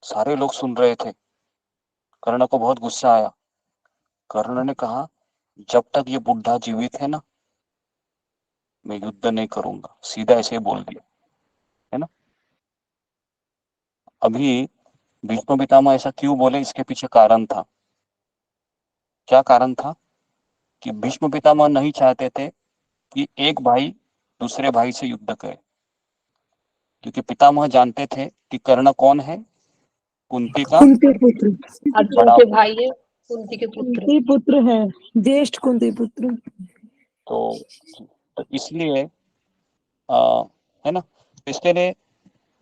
सारे लोग सुन रहे थे, कर्ण को बहुत गुस्सा आया। कर्ण ने कहा जब तक ये बुढ़ा जीवित है ना, मैं युद्ध नहीं करूंगा, सीधा ऐसे ही बोल दिया, है ना। अभी भीष्म पितामह ऐसा क्यों बोले, इसके पीछे कारण था। क्या कारण था कि भीष्म पितामह नहीं चाहते थे कि एक भाई दूसरे भाई से युद्ध करे, क्योंकि पितामह जानते थे कि कर्ण कौन है, कुंती का कुंती पुत्र, अर्जुन बड़ा के भाई है, कुंती के पुत्र। कुंती पुत्र है, ज्येष्ठ कुंती पुत्र। तो इसलिए है ना, इसके लिए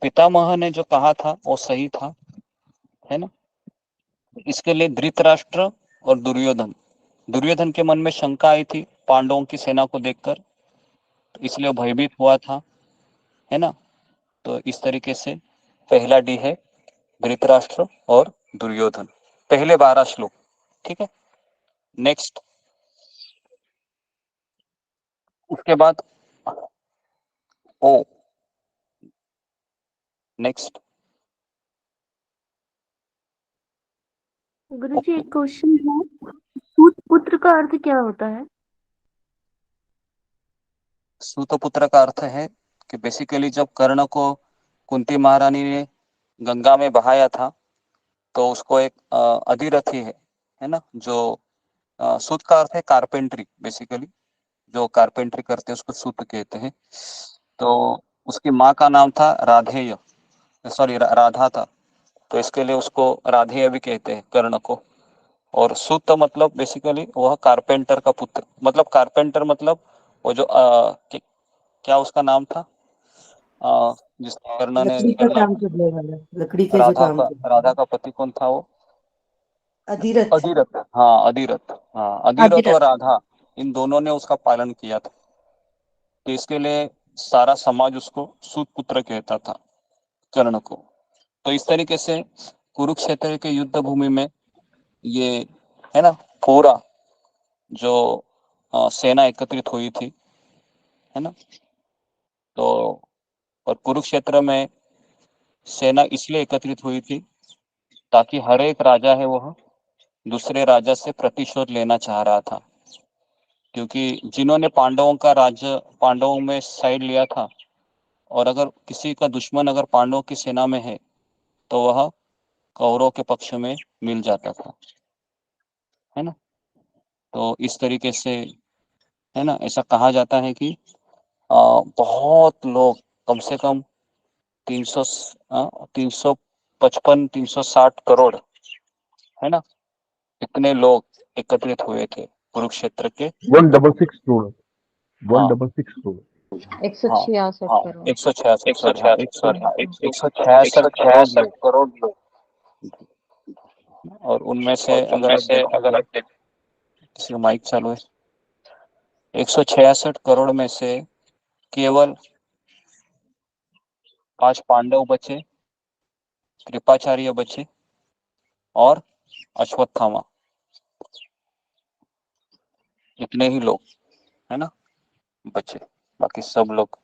पितामह ने जो कहा था वो सही था, है ना। इसके लिए धृतराष्ट्र और दुर्योधन, दुर्योधन के मन में शंका आई थी पांडवों की सेना को देखकर, तो इसलिए भयभीत हुआ था, है ना। तो इस तरीके से पहला डी है धृतराष्ट्र और दुर्योधन, पहले 12 श्लोक, ठीक है। नेक्स्ट, उसके बाद ओ, नेक्स्ट गुरुजी एक क्वेश्चन है, सूत पुत्र का अर्थ क्या होता है? सूतपुत्र का अर्थ है कि बेसिकली जब कर्ण को कुंती महारानी ने गंगा में बहाया था, तो उसको एक अधिरथी है ना, जो सूत का अर्थ है कारपेंट्री, बेसिकली जो कारपेंट्री करते हैं उसको सूत कहते हैं। तो उसकी माँ का नाम था राधेय, सॉरी राधा था, तो इसके लिए उसको राधेय भी कहते हैं कर्ण को। और सूत मतलब बेसिकली वह कारपेंटर का पुत्र, मतलब कारपेंटर मतलब वो जो क्या उसका नाम था, जिस कर्ण ने लकड़ी का काम करने वाला, लकड़ी के जो काम करते राधा का पति कौन था वो, अधिरथ। अधिरथ, हाँ अधिरथ, हाँ अधिरथ और राधा, इन दोनों ने उसका पालन किया था, तो इसके लिए सारा समाज उसको सूत पुत्र कहता था, कर्ण को। तो इस तरीके से कुरुक्षेत्र के युद्ध भूमि में ये, है ना, पूरा जो सेना एकत्रित हुई थी, है ना। तो और कुरुक्षेत्र में सेना इसलिए एकत्रित हुई थी ताकि हर एक राजा है वह दूसरे राजा से प्रतिशोध लेना चाह रहा था, क्योंकि जिन्होंने पांडवों का राज्य पांडवों में साइड लिया था, और अगर किसी का दुश्मन अगर पांडवों की सेना में है तो वह कौरवों के पक्ष में मिल जाता था, है ना। तो इस तरीके से, है ना, ऐसा कहा जाता है कि बहुत लोग, कम से कम 355 360 करोड़, है ना, इतने लोग एकत्रित हुए थे कुरुक्षेत्र के। 166 करोड़, हाँ 166 करोड़। 166 हाँ करोड़। 166, सॉरी, हाँ 166 करोड़ लोग, लोग, और उनमें से और अगर उनमें आप से अगर देखोगे, आप देख, किसी का माइक चालू है, 166 करोड़ में से केवल 5 पांडव बचे, कृपाचार्य बचे और अश्वत्थामा, इतने ही लोग, है ना, बचे। बाकी सब लोग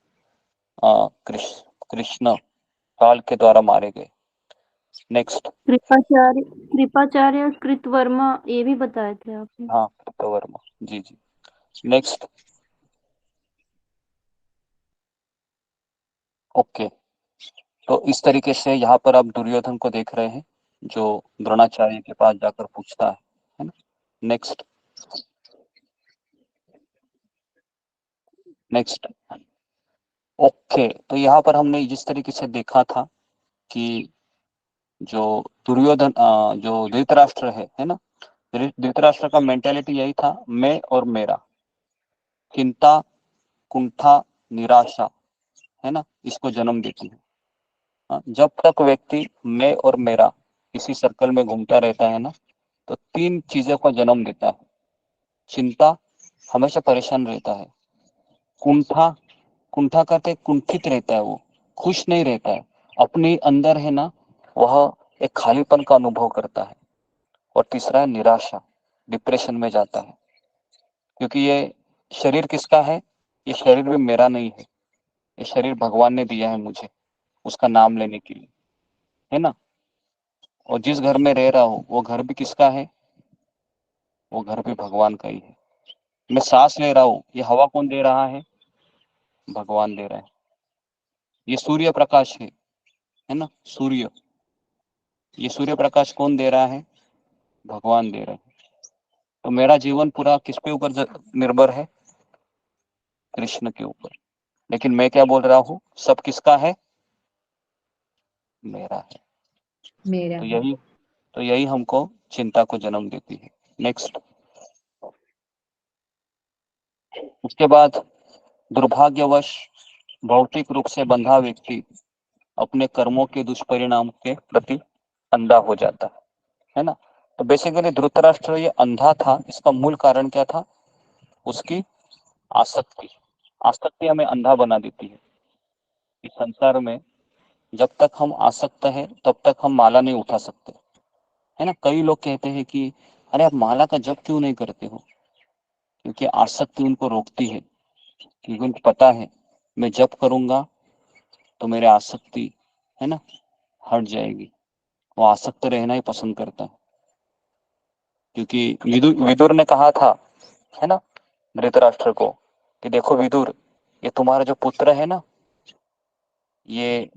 कृष्ण काल के द्वारा मारे गए। नेक्स्ट, कृपाचार्य और कृतवर्मा ये भी बताए थे आपने। हाँ कृतवर्मा, जी जी। Next, okay. तो इस तरीके से यहाँ पर आप दुर्योधन को देख रहे हैं जो द्रोणाचार्य के पास जाकर पूछता है ना। Next, next, okay. तो यहाँ पर हमने जिस तरीके से देखा था कि जो दुर्योधन जो धृतराष्ट्र है ना, धृतराष्ट्र का मेंटेलिटी यही था, मैं और मेरा, चिंता, कुंठा, निराशा, है ना, इसको जन्म देती है। हाँ, जब तक व्यक्ति मैं और मेरा इसी सर्कल में घूमता रहता है ना, तो 3 चीजों का जन्म देता है। चिंता, हमेशा परेशान रहता है। कुंठा, कुंठा करते कुंठित रहता है, वो खुश नहीं रहता है, अपने अंदर है ना वह एक खालीपन का अनुभव करता है। और तीसरा है निराशा, डिप्रेशन में जाता है, क्योंकि ये शरीर किसका है? ये शरीर भी मेरा नहीं है, ये शरीर भगवान ने दिया है मुझे उसका नाम लेने के लिए, है ना। और जिस घर में रह रहा हूँ वो घर भी किसका है? वो घर भी भगवान का ही है। मैं सांस ले रहा हूँ, ये हवा कौन दे रहा है? भगवान दे रहा है। ये सूर्य प्रकाश है ना, सूर्य, ये सूर्य प्रकाश कौन दे रहा है? भगवान दे रहा है। तो मेरा जीवन पूरा किस पे ऊपर निर्भर है? कृष्ण के ऊपर। लेकिन मैं क्या बोल रहा हूँ, सब किसका है? मेरा है। मेरा तो यही हमको चिंता को जन्म देती है। नेक्स्ट। उसके बाद दुर्भाग्यवश भौतिक रूप से बंधा व्यक्ति अपने कर्मों के दुष्परिणाम के प्रति अंधा हो जाता है ना। तो बेसिकली धृतराष्ट्र ये अंधा था, इसका मूल कारण क्या था? उसकी आसक्ति। आसक्ति हमें अंधा बना देती है। इस संसार में जब तक हम आसक्त है तब तक हम माला नहीं उठा सकते, है ना। कई लोग कहते हैं कि अरे आप माला का जप क्यों नहीं करते हो? क्योंकि आसक्ति उनको रोकती है, क्योंकि उनको पता है मैं जप करूंगा तो मेरे आसक्ति, है ना, हट जाएगी। वो आसक्त रहना ही पसंद करता है, क्योंकि विदुर ने कहा था, है ना, धृतराष्ट्र को कि देखो विदुर, ये तुम्हारा जो पुत्र है ना, ये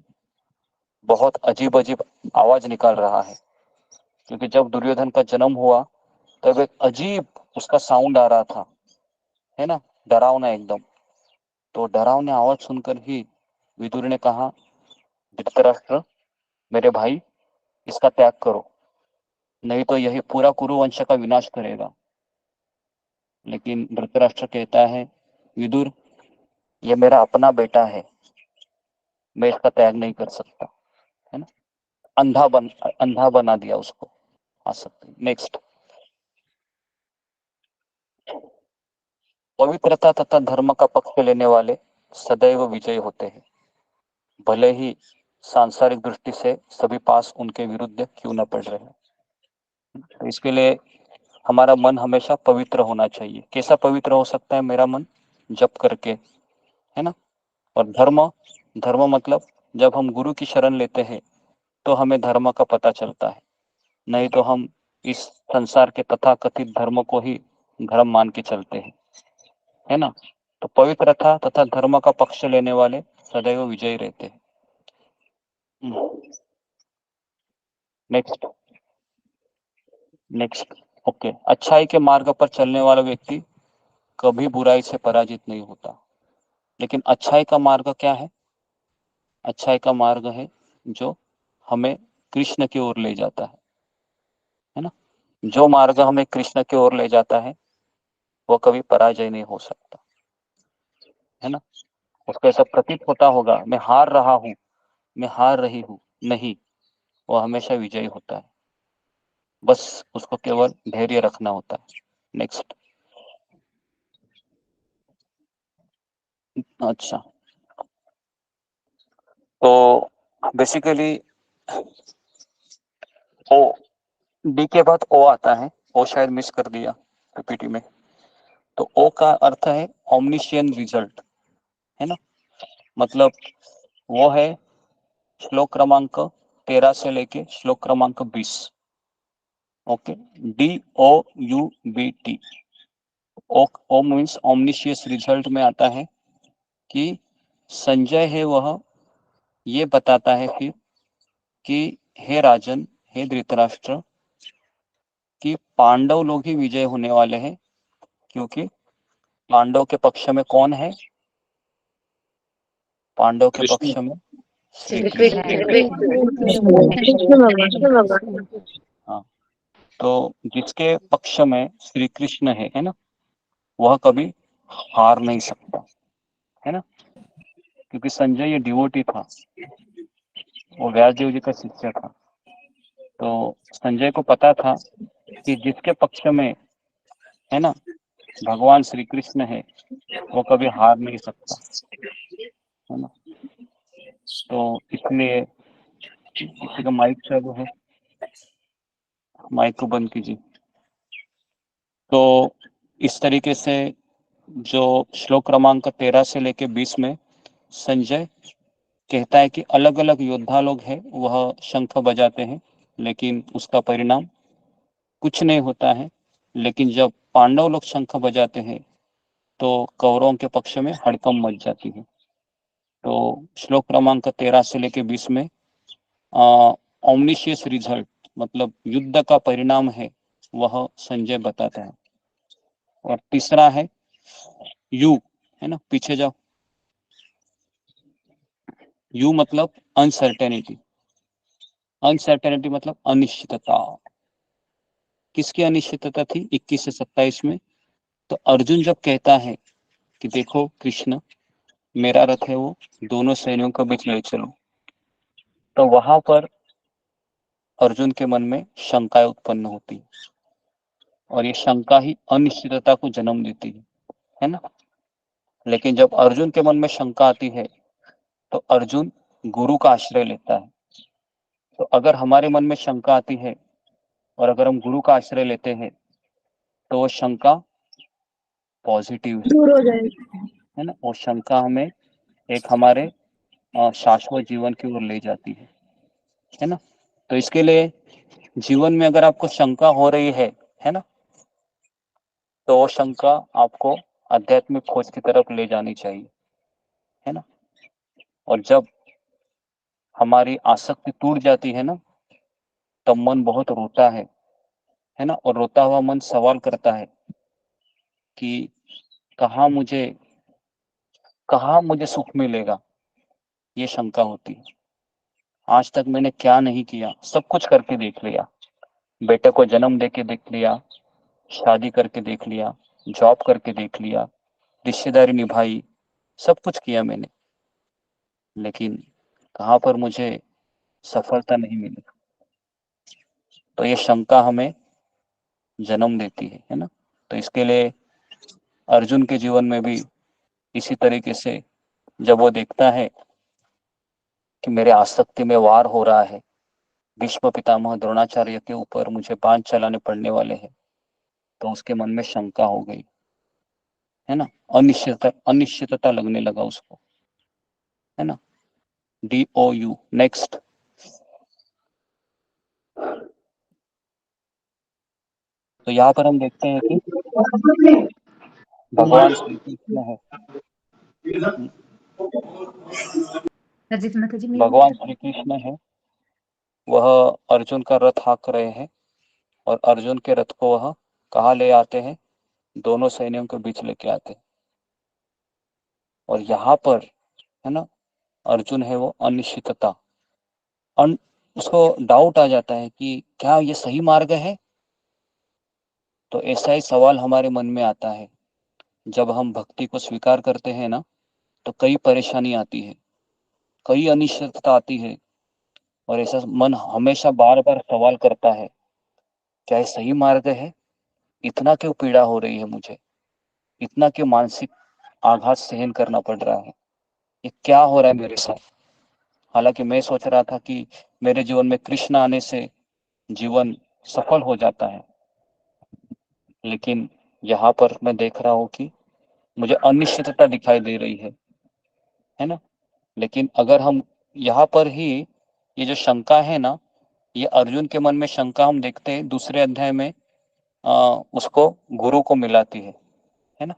बहुत अजीब अजीब आवाज निकाल रहा है। क्योंकि जब दुर्योधन का जन्म हुआ तब एक अजीब उसका साउंड आ रहा था, है ना, डरावना एकदम। तो डरावने आवाज सुनकर ही विदुर ने कहा, धृतराष्ट्र मेरे भाई, इसका त्याग करो, नहीं तो यही पूरा कुरुवंश का विनाश करेगा। लेकिन धृतराष्ट्र कहता है, विदुर ये मेरा अपना बेटा है, मैं इसका त्याग नहीं कर सकता, है ना। अंधा बना दिया उसको आसक्ति। नेक्स्ट। पवित्रता तथा धर्म का पक्ष लेने वाले सदैव विजयी होते हैं, भले ही सांसारिक दृष्टि से सभी पास उनके विरुद्ध क्यों न पड़ रहे हैं। तो इसके लिए हमारा मन हमेशा पवित्र होना चाहिए। कैसा पवित्र हो सकता है मेरा मन? जप करके, है ना। और धर्म मतलब जब हम गुरु की शरण लेते हैं तो हमें धर्म का पता चलता है, नहीं तो हम इस संसार के तथाकथित धर्म को ही धर्म मान के चलते हैं, है ना। तो पवित्रता तथा धर्म का पक्ष लेने वाले सदैव विजयी रहते हैं। नेक्स्ट। ओके। अच्छाई के मार्ग पर चलने वाला व्यक्ति कभी बुराई से पराजित नहीं होता। लेकिन अच्छाई का मार्ग क्या है? अच्छाई का मार्ग है जो हमें कृष्ण की ओर ले जाता है ना। जो मार्ग हमें कृष्ण की ओर ले जाता है वो कभी पराजय नहीं हो सकता, है ना। उसको ऐसा प्रतीत होता होगा मैं हार रहा हूँ, मैं हार रही हूँ, नहीं, वो हमेशा विजयी होता है। बस उसको केवल धैर्य रखना होता है। नेक्स्ट। अच्छा, तो बेसिकली ओ, डी के बाद ओ आता है, ओ शायद मिस कर दिया पीपीटी में। तो ओ का अर्थ है ओमनिशियन रिजल्ट, है ना। मतलब वो है श्लोक क्रमांक 13 से लेके श्लोक क्रमांक 20। Okay. DOUBT। O means omniscient result में आता है कि संजय है वह ये बताता है फिर कि हे राजन, हे धृतराष्ट्र, कि पांडव लोग ही विजय होने वाले हैं, क्योंकि पांडव के पक्ष में कौन है? पांडव के पक्ष में श्री कृष्ण। हाँ, तो जिसके पक्ष में श्री कृष्ण है ना, वह कभी हार नहीं सकता, है ना, क्योंकि संजय ये डिवोटी था, वो व्यासदेव जी का शिष्य था। तो संजय को पता था कि जिसके पक्ष में, है ना, भगवान श्री कृष्ण है, वो कभी हार नहीं सकता, है ना। तो इसलिए किसी का माइक चालू है, माइक को बंद कीजिए। तो इस तरीके से जो श्लोक क्रमांक 13 से लेके 20 में संजय कहता है कि अलग अलग योद्धा लोग हैं, वह शंख बजाते हैं, लेकिन उसका परिणाम कुछ नहीं होता है। लेकिन जब पांडव लोग शंख बजाते हैं तो कौरवों के पक्ष में हड़कंप मच जाती है। तो श्लोक क्रमांक 13 से लेके 20 में ऑमनिशियस रिजल्ट, मतलब युद्ध का परिणाम है, वह संजय बताता है। और तीसरा है यू, है ना, पीछे जाओ। यू मतलब अनसर्टेनिटी, अनसर्टेनिटी मतलब अनिश्चितता। किसकी अनिश्चितता थी 21 से 27 में? तो अर्जुन जब कहता है कि देखो कृष्ण, मेरा रथ है वो दोनों सैनियों के बीच ले चलो, तो वहां पर अर्जुन के मन में शंकाएं उत्पन्न होती है, और ये शंका ही अनिश्चितता को जन्म देती है ना। लेकिन जब अर्जुन के मन में शंका आती है तो अर्जुन गुरु का आश्रय लेता है। तो अगर हमारे मन में शंका आती है और अगर हम गुरु का आश्रय लेते हैं तो वो शंका पॉजिटिव दूर हो जाएगी। है ना, वो शंका हमें एक हमारे शाश्वत जीवन की ओर ले जाती है ना। तो इसके लिए जीवन में अगर आपको शंका हो रही है ना, तो वो शंका आपको आध्यात्मिक खोज की तरफ ले जानी चाहिए, है ना। और जब हमारी आसक्ति टूट जाती है ना, तब मन बहुत रोता है ना, और रोता हुआ मन सवाल करता है कि कहाँ मुझे सुख मिलेगा, ये शंका होती है। आज तक मैंने क्या नहीं किया, सब कुछ करके देख लिया, बेटे को जन्म दे के देख लिया, शादी करके देख लिया, जॉब करके देख लिया, रिश्तेदारी निभाई, सब कुछ किया मैंने, लेकिन कहाँ पर मुझे सफलता नहीं मिली। तो ये शंका हमें जन्म देती है ना। तो इसके लिए अर्जुन के जीवन में भी इसी तरीके से जब वो देखता है कि मेरे आसक्ति में वार हो रहा है, भीष्म पितामह द्रोणाचार्य के ऊपर मुझे बाण चलाने पड़ने वाले हैं, तो उसके मन में शंका हो गई, है ना, अनिश्चितता लगने लगा उसको, है ना। DOU। नेक्स्ट। तो यहाँ पर हम देखते हैं कि भगवान श्री कृष्ण है, भगवान श्री कृष्ण है, वह अर्जुन का रथ हाँक रहे हैं, और अर्जुन के रथ को वह कहाँ ले आते हैं? दोनों सैनियों के बीच लेके आते हैं। और यहाँ पर, है ना, अर्जुन है वो अनिश्चितता, उसको डाउट आ जाता है कि क्या ये सही मार्ग है। तो ऐसा ही सवाल हमारे मन में आता है जब हम भक्ति को स्वीकार करते हैं ना, तो कई परेशानी आती है, कई अनिश्चितता आती है, और ऐसा मन हमेशा बार बार सवाल करता है, क्या ये सही मार्ग है? इतना क्यों पीड़ा हो रही है मुझे, इतना क्यों मानसिक आघात सहन करना पड़ रहा है, ये क्या हो रहा है मेरे साथ। हालांकि मैं सोच रहा था कि मेरे जीवन में कृष्ण आने से जीवन सफल हो जाता है, लेकिन यहाँ पर मैं देख रहा हूँ कि मुझे अनिश्चितता दिखाई दे रही है ना। लेकिन अगर हम यहाँ पर ही ये जो शंका है ना, ये अर्जुन के मन में शंका हम देखते हैं दूसरे अध्याय में उसको गुरु को मिलाती है ना।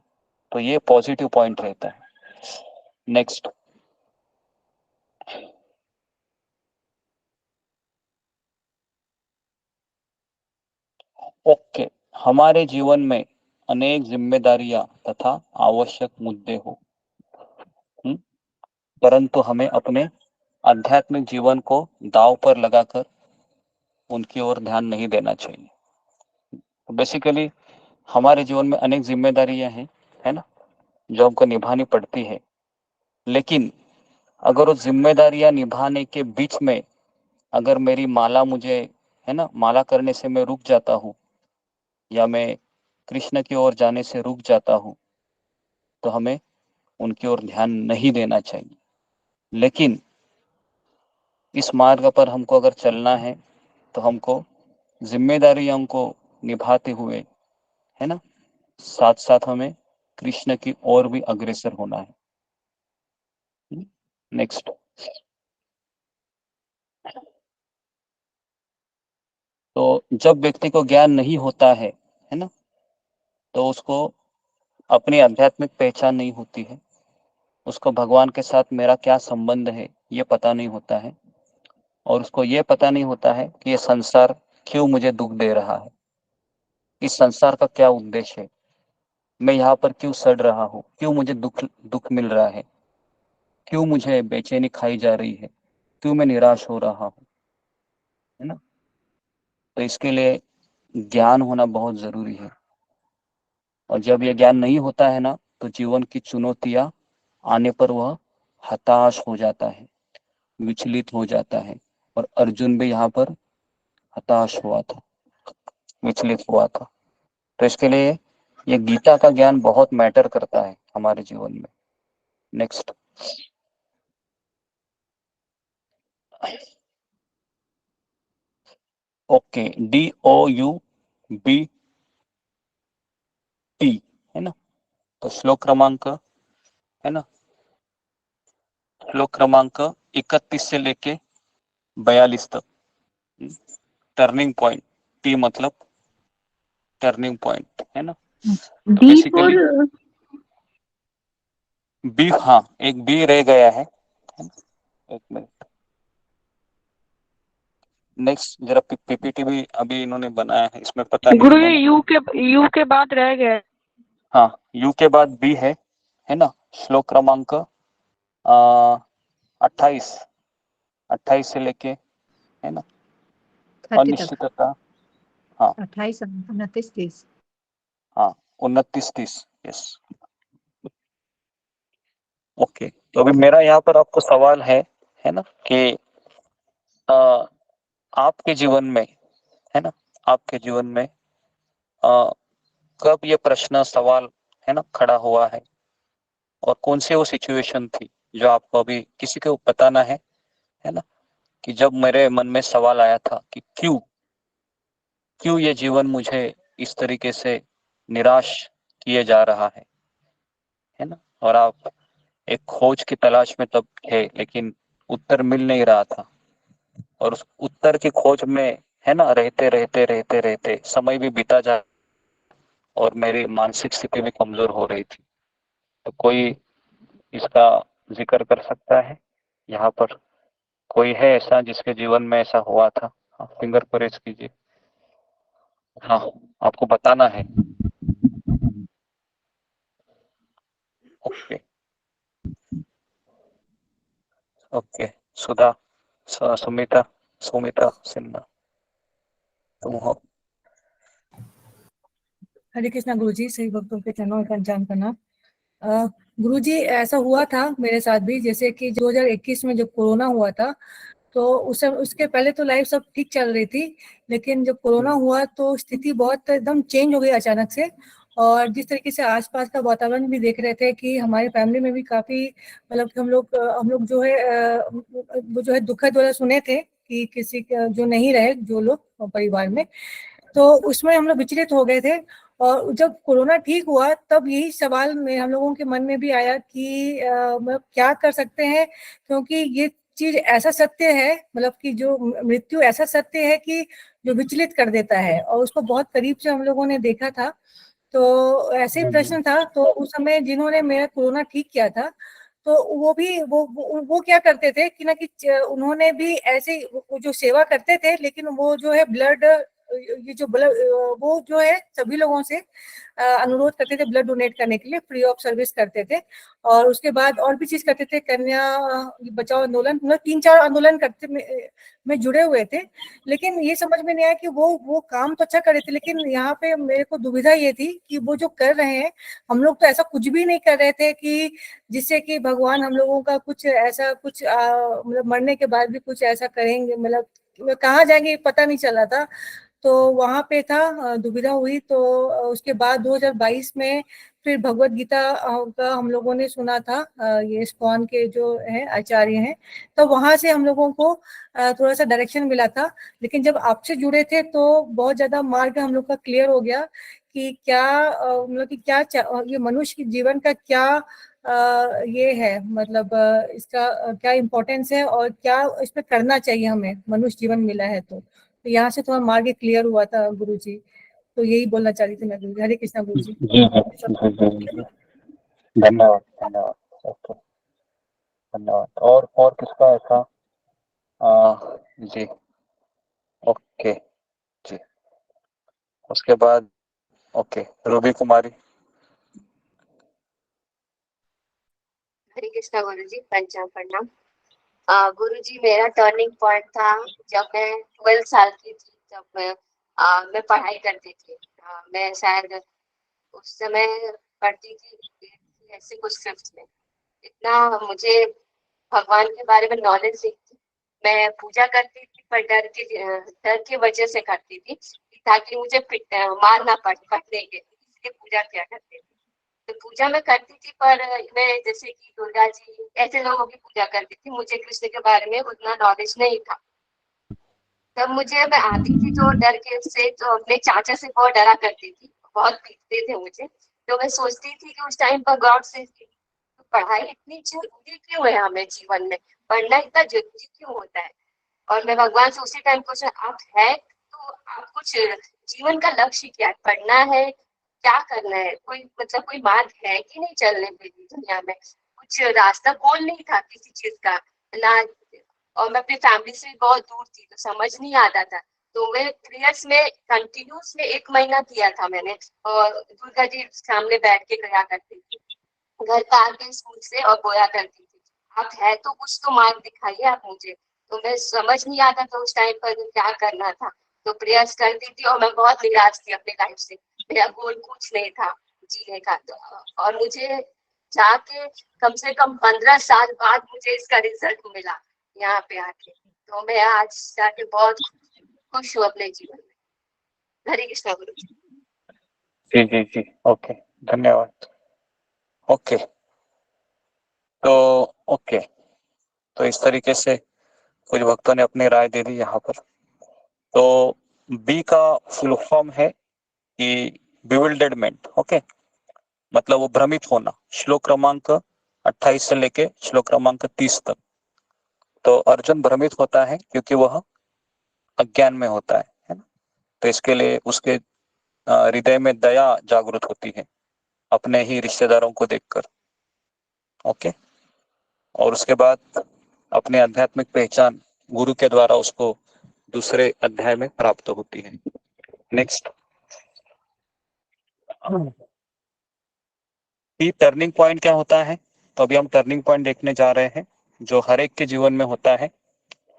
तो ये पॉजिटिव पॉइंट रहता है। नेक्स्ट। ओके। हमारे जीवन में अनेक जिम्मेदारियां तथा आवश्यक मुद्दे हो, परंतु हमें अपने आध्यात्मिक जीवन को दांव पर लगाकर उनकी ओर ध्यान नहीं देना चाहिए। बेसिकली हमारे जीवन में अनेक जिम्मेदारियां हैं, है ना, जो हमको निभानी पड़ती है। लेकिन अगर वो जिम्मेदारियां निभाने के बीच में अगर मेरी माला मुझे, है ना, माला करने से मैं रुक जाता हूँ या मैं कृष्ण की ओर जाने से रुक जाता हूँ, तो हमें उनकी ओर ध्यान नहीं देना चाहिए। लेकिन इस मार्ग पर हमको अगर चलना है तो हमको जिम्मेदारियों को निभाते हुए, है ना, साथ साथ हमें कृष्ण की ओर भी अग्रसर होना है। नेक्स्ट, तो जब व्यक्ति को ज्ञान नहीं होता है ना, तो उसको अपनी आध्यात्मिक पहचान नहीं होती है, उसको भगवान के साथ मेरा क्या संबंध है ये पता नहीं होता है, और उसको ये पता नहीं होता है कि ये संसार क्यों मुझे दुख दे रहा है, इस संसार का क्या उद्देश्य है, मैं यहाँ पर क्यों सड़ रहा हूँ, क्यों मुझे दुख दुख मिल रहा है, क्यों मुझे बेचैनी खाई जा रही है, क्यों मैं निराश हो रहा हूँ, है ना। तो इसके लिए ज्ञान होना बहुत जरूरी है। और जब ये ज्ञान नहीं होता है ना, तो जीवन की चुनौतियां आने पर वह हताश हो जाता है, विचलित हो जाता है। और अर्जुन भी यहाँ पर हताश हुआ था, विचलित हुआ था। तो इसके लिए ये गीता का ज्ञान बहुत मैटर करता है हमारे जीवन में। नेक्स्ट, ओके, DOUBT, है ना। तो श्लोक क्रमांक, है ना, श्लोक क्रमांक 31 से लेके 42 तक। टर्निंग पॉइंट, T मतलब टर्निंग पॉइंट, है ना। तो डी बेसिकली फॉर बी, हाँ एक बी रह गया है, एक मिनट। नेक्स्ट जरा पीपीटी भी अभी इन्होंने बनाया है, इसमें पता नहीं गुरु इन्होंने, जी यू के बाद रह गया है। हाँ यू के बाद बी है ना। श्लोक क्रमांक 28 से लेके, है ना, 30 तक, अनिश्चितता, हाँ 28, 29, 30। हाँ 29-30, यस। ओके, तो अभी मेरा यहाँ पर आपको सवाल है ना, कि आ, आपके जीवन में, है ना, आपके जीवन में कब ये प्रश्न सवाल, है ना, खड़ा हुआ है, और कौन सी वो सिचुएशन थी जो आपको अभी किसी को बताना है ना, कि जब मेरे मन में सवाल आया था कि क्यों क्यों ये जीवन मुझे इस तरीके से निराश किए जा रहा है ना। और आप एक खोज की तलाश में तब थे, लेकिन उत्तर मिल नहीं रहा था, और उस उत्तर की खोज में, है ना, रहते रहते रहते रहते समय भी बीता जा, और मेरी मानसिक स्थिति भी कमजोर हो रही थी। तो कोई इसका जिक्र कर सकता है यहाँ पर? कोई है ऐसा जिसके जीवन में ऐसा हुआ था? हाँ, फिंगर को रेज कीजिए। हाँ, आपको बताना है। ओके ओके, सुधा, सुमिता, सिन्हा, तुम हो। हरे कृष्णा गुरु जी, सही भक्तों के चरणों का पंचांग करना। गुरु जी, ऐसा हुआ था मेरे साथ भी, जैसे कि 2021 में जब कोरोना हुआ था, तो उसके पहले तो लाइफ सब ठीक चल रही थी, लेकिन जब कोरोना हुआ तो स्थिति बहुत एकदम चेंज हो गई अचानक से। और जिस तरीके से आसपास का वातावरण भी देख रहे थे कि हमारी फैमिली में भी काफी, मतलब हम लोग जो है वो जो है दुखद वाला सुने थे कि किसी का जो नहीं रहे, जो लोग परिवार में, तो उसमें हम लोग विचलित हो गए थे। और जब कोरोना ठीक हुआ तब यही सवाल में हम लोगों के मन में भी आया कि मतलब क्या कर सकते हैं, क्योंकि ये चीज ऐसा सत्य है, मतलब कि जो मृत्यु ऐसा सत्य है कि जो विचलित कर देता है, और उसको बहुत करीब से हम लोगों ने देखा था। तो ऐसे ही प्रश्न था, तो उस समय जिन्होंने मेरा कोरोना ठीक किया था, तो वो भी वो क्या करते थे कि ना कि उन्होंने भी ऐसे वो जो सेवा करते थे, लेकिन वो जो है ब्लड ये जो ब्लड, वो जो है सभी लोगों से अनुरोध करते थे ब्लड डोनेट करने के लिए, फ्री ऑफ सर्विस करते थे। और उसके बाद और भी चीज करते थे, कन्या बचाओ आंदोलन, मतलब 3-4 आंदोलन करते में जुड़े हुए थे। लेकिन ये समझ में नहीं आया कि वो काम तो अच्छा कर रहे थे, लेकिन यहाँ पे मेरे को दुविधा ये थी कि वो जो कर रहे हैं, हम लोग तो ऐसा कुछ भी नहीं कर रहे थे कि जिससे कि भगवान हम लोगों का कुछ ऐसा कुछ मतलब मरने के बाद भी कुछ ऐसा करेंगे, मतलब कहाँ जाएंगे पता नहीं चला था। तो वहां पे था, दुविधा हुई। तो उसके बाद 2022 में फिर भगवत गीता का हम लोगों ने सुना था, ये इस्कॉन के जो है आचार्य हैं, तो वहां से हम लोगों को थोड़ा सा डायरेक्शन मिला था। लेकिन जब आपसे जुड़े थे तो बहुत ज्यादा मार्ग हम लोग का क्लियर हो गया कि क्या मतलब कि क्या ये मनुष्य के जीवन का क्या ये है, मतलब इसका क्या इम्पोर्टेंस है और क्या इस पे करना चाहिए हमें, मनुष्य जीवन मिला है तो यहाँ से थोड़ा मार्ग क्लियर हुआ था गुरु जी। तो यही बोलना चाह रही थी मैं गुरु जी। हरे कृष्णा गुरु जी। जी। धन्यवाद धन्यवाद। ओके, धन्यवाद। और किसका ऐसा? जी, ओके जी। उसके बाद ओके, रूबी कुमारी। हरे कृष्णा गुरु जी, पंचांग प्रणाम। गुरु जी, मेरा टर्निंग पॉइंट था जब मैं 12 साल की थी, जब मैं पढ़ाई करती थी। मैं शायद उस समय पढ़ती थी ऐसे कुछ 5th में। इतना मुझे भगवान के बारे में नॉलेज नहीं थी। मैं पूजा करती थी पर डर की वजह से करती थी, ताकि मुझे मार ना पड़ने के, इसलिए पूजा किया करती थी। तो पूजा मैं करती थी, पर मैं जैसे कि दुर्गा जी ऐसे लोगों की पूजा करती थी। मुझे कृष्ण के बारे में उतना नॉलेज नहीं था। तब मैं आती थी तो डर के से, तो अपने चाचा से बहुत डरा करती थी, बहुत पीटते थे मुझे। तो मैं सोचती थी कि उस टाइम पर गॉड से पढ़ाई इतनी जरूरी क्यों है हमें जीवन में, पढ़ना इतना जरूरी क्यों होता है। और मैं भगवान से उसी टाइम पूछा, आप है तो आप कुछ जीवन का लक्ष्य क्या है, पढ़ना है, क्या करना है, कोई मतलब कोई मार्ग है कि नहीं चलने के लिए दुनिया में, कुछ रास्ता गोल नहीं था किसी चीज का ना। और मैं अपनी फैमिली से बहुत दूर थी, तो समझ नहीं आता था। तो मैं प्रेयर्स में कंटिन्यूस में 1 महीना किया था मैंने, और दुर्गा जी सामने बैठ के गया करती थी, घर का आके स्कूल से, और बोला करती थी, आप है तो कुछ तो मार्ग दिखाइए आप मुझे। तो मैं समझ नहीं आता था उस टाइम पर क्या करना था। तो प्रयास करती थी, और मैं बहुत निराश थी अपने लाइफ से। मेरा गोल कुछ नहीं था जीने का। तो और मुझे जाके कम से कम 15 साल बाद मुझे इसका रिजल्ट मिला यहाँ पे आके। तो मैं आज जाके बहुत खुश हूँ अपने जीवन में। हरे कृष्णा गुरु जी। जी जी जी, ओके, धन्यवाद। ओके, तो ओके, तो इस तरीके से कुछ भक्तों ने अपनी राय दे दी यहाँ पर। तो बी का फुल फॉर्म है कि बिविल्डरमेंट। ओके, मतलब वो भ्रमित होना। श्लोक क्रमांक 28 से लेके श्लोक क्रमांक 30 तक। तो अर्जुन भ्रमित होता है क्योंकि वह अज्ञान में होता है ना। तो इसके लिए उसके हृदय में दया जागृत होती है अपने ही रिश्तेदारों को देखकर। ओके, और उसके बाद अपने आध्यात्मिक पहचान गुरु के द्वारा उसको दूसरे अध्याय में प्राप्त होती है। नेक्स्ट, टर्निंग पॉइंट क्या होता है? तो अभी हम टर्निंग पॉइंट देखने जा रहे हैं जो हर एक के जीवन में होता है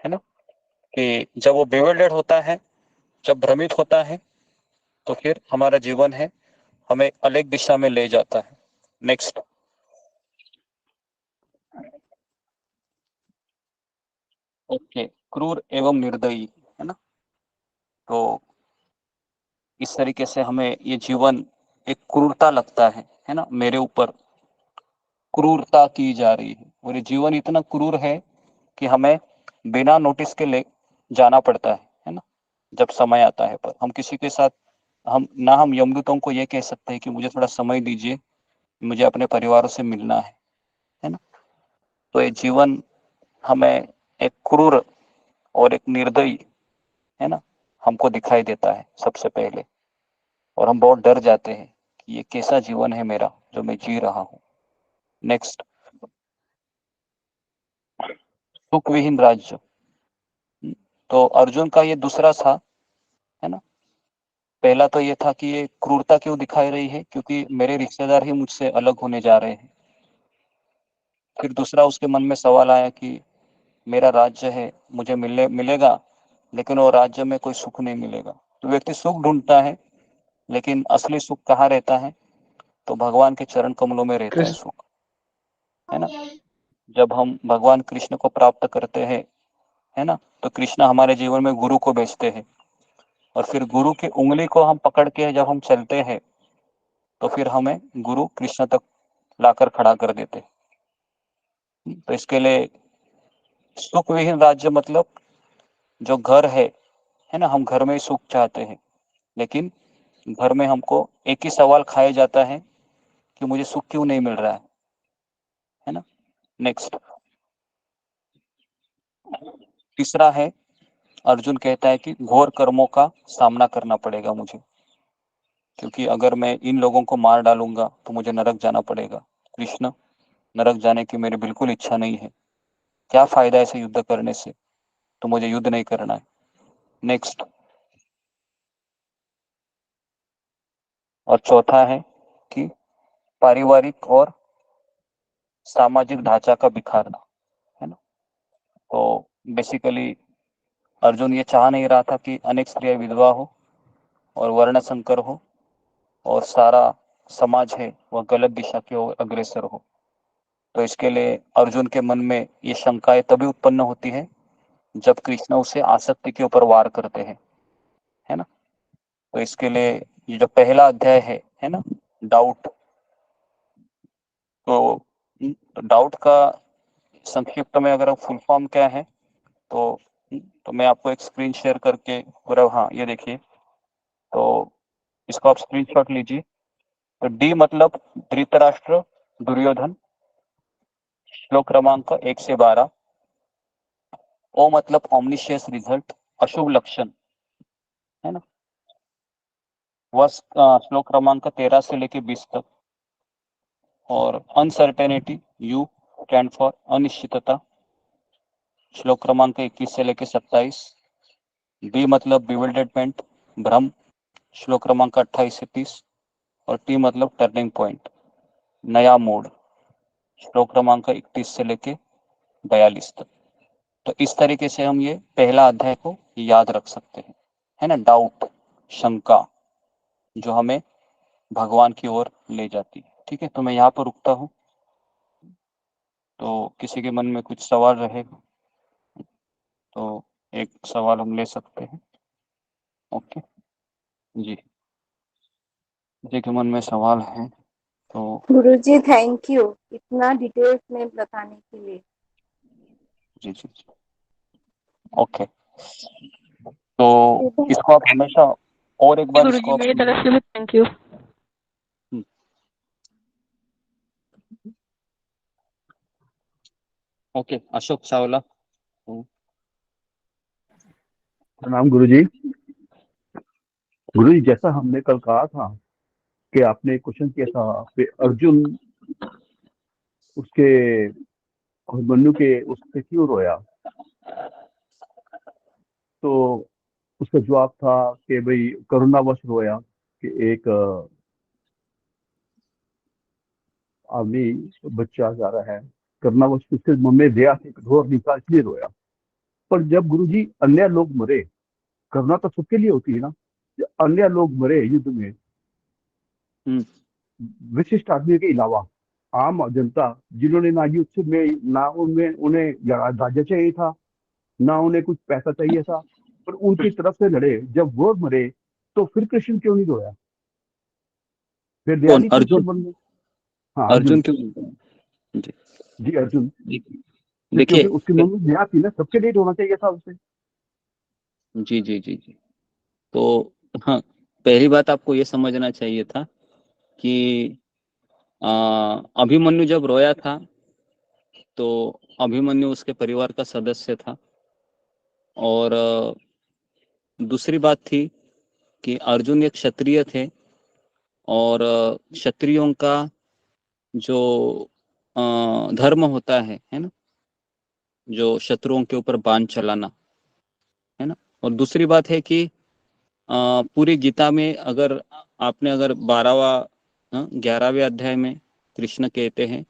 ना, कि जब वो बेवर्डेड होता है, जब भ्रमित होता है, तो फिर हमारा जीवन है हमें अलग दिशा में ले जाता है। नेक्स्ट, ओके, क्रूर एवं निर्दयी, है ना। तो इस तरीके से हमें ये जीवन एक क्रूरता लगता है ना। मेरे ऊपर क्रूरता की जा रही है, और ये जीवन इतना क्रूर है कि हमें बिना नोटिस के ले जाना पड़ता है ना। जब समय आता है, पर हम किसी के साथ हम यमदूतों को ये कह सकते हैं कि मुझे थोड़ा समय दीजिए, मुझे अपने परिवारों से मिलना है ना। तो ये जीवन हमें एक क्रूर और एक निर्दयी, है ना, हमको दिखाई देता है सबसे पहले। और हम बहुत डर जाते हैं कि ये कैसा जीवन है मेरा जो मैं जी रहा हूँ। नेक्स्ट, सुख विहीन राज्य। तो अर्जुन का ये दूसरा था, है ना, पहला तो ये था कि ये क्रूरता क्यों दिखाई रही है, क्योंकि मेरे रिश्तेदार ही मुझसे अलग होने जा रहे हैं। फिर दूसरा उसके मन में सवाल आया कि मेरा राज्य है, मुझे मिलेगा, लेकिन वो राज्य में कोई सुख नहीं मिलेगा। तो व्यक्ति सुख ढूंढता है, लेकिन असली सुख कहाँ रहता है? तो भगवान के चरण कमलों में रहता है सुख, है ना। जब हम भगवान कृष्ण को प्राप्त करते हैं, है ना, तो कृष्ण हमारे जीवन में गुरु को भेजते हैं, और फिर गुरु की उंगली को हम पकड़ के जब हम चलते हैं, तो फिर हमें गुरु कृष्ण तक लाकर खड़ा कर देते हैं। तो इसके लिए सुख विहीन राज्य मतलब जो घर है ना, हम घर में ही सुख चाहते हैं, लेकिन घर में हमको एक ही सवाल खाया जाता है कि मुझे सुख क्यों नहीं मिल रहा है ना। नेक्स्ट, तीसरा है, अर्जुन कहता है कि घोर कर्मों का सामना करना पड़ेगा मुझे, क्योंकि अगर मैं इन लोगों को मार डालूंगा तो मुझे नरक जाना पड़ेगा। कृष्ण, नरक जाने की मेरी बिल्कुल इच्छा नहीं है, क्या फायदा ऐसे युद्ध करने से, तो मुझे युद्ध नहीं करना है। नेक्स्ट, और चौथा है कि पारिवारिक और सामाजिक ढांचा का बिखारना, है ना। तो बेसिकली अर्जुन ये चाह नहीं रहा था कि अनेक स्त्रियां विधवा हो और वर्ण संकर हो और सारा समाज है वह गलत दिशा की ओर अग्रसर हो। तो इसके लिए अर्जुन के मन में ये शंकाएं तभी उत्पन्न होती है जब कृष्ण उसे आसक्ति के ऊपर वार करते हैं, है ना। तो इसके लिए ये जो पहला अध्याय है ना, डाउट, तो डाउट का संक्षिप्त में अगर फुल फॉर्म क्या है, तो मैं आपको एक स्क्रीन शेयर करके पूरा, हाँ ये देखिए, तो इसको आप स्क्रीनशॉट लीजिए। तो डी मतलब धृतराष्ट्र दुर्योधन, श्लोक क्रमांक 1 से 12। ओ मतलब ऑमनिशियस रिजल्ट, अशुभ लक्षण, है ना। वह श्लोक क्रमांक 13 से लेके 20 तक। और अनसर्टेनिटी, यू स्टैंड फॉर अनिश्चितता, श्लोक क्रमांक 21 से लेके 27। बी मतलब बिविल्डरमेंट, भ्रम, श्लोक क्रमांक 28 से 30। और टी मतलब टर्निंग पॉइंट, नया मोड़, श्लोक क्रमांक 31 से लेके 42 तक। तो इस तरीके से हम ये पहला अध्याय को याद रख सकते हैं, है ना। डाउट, शंका, जो हमें भगवान की ओर ले जाती है। ठीक है, तो मैं यहाँ पर रुकता हूँ। तो किसी के मन में कुछ सवाल रहेगा तो एक सवाल हम ले सकते हैं। ओके जी, किसी के मन में सवाल है तो। गुरुजी थैंक यू इतना डिटेल्स में बताने के लिए। जी जी जी, ओके। तो इसको आप हमेशा और एक बार गुरुजी इसको मेरी आप, तरफ से भी thank you. Okay, Ashok Chawla. प्रणाम गुरुजी। गुरुजी, जैसा हमने कल कहा था कि आपने क्वेश्चन किया था कि अर्जुन उसके अभिमन्यु के उससे क्यों रोया, तो उसका जवाब था कि भाई करुणावश रोया कि एक आदमी बच्चा जा रहा है, करुणावश उसके मन में दया थी, कठोर नहीं था, इसलिए रोया। पर जब गुरुजी अन्य लोग मरे, करुणा तो सबके लिए होती है ना, जब अन्य लोग मरे युद्ध में, विशिष्ट आदमी के अलावा आम जनता जिन्होंने ना युद्ध में, ना उनमें उन्हें राज्य चाहिए था, ना उन्हें कुछ पैसा चाहिए था, पर उनकी तरफ से लड़े, जब वो मरे तो फिर कृष्ण क्यों नहीं रोया? फिर दया कौन? नहीं थी उसके अर्जुन? मन में? हाँ अर्जुन अर्जुन, क्यों? जी जी अर्जुन, क्योंकि देखिए, उसके मन में दया थी ना, सबके लिए रोना चाहिए था उसे। जी जी जी जी, तो हाँ, पहली बात आपको ये समझना चाहिए था कि अभिमन्यु जब रोया था तो अभिमन्यु उसके परिवार का सदस्य था। और दूसरी बात थी कि अर्जुन एक क्षत्रिय थे, और क्षत्रियों का जो धर्म होता है ना, जो शत्रुओं के ऊपर बाण चलाना, है ना। और दूसरी बात है कि पूरी गीता में अगर आपने अगर 11वें अध्याय में कृष्ण कहते हैं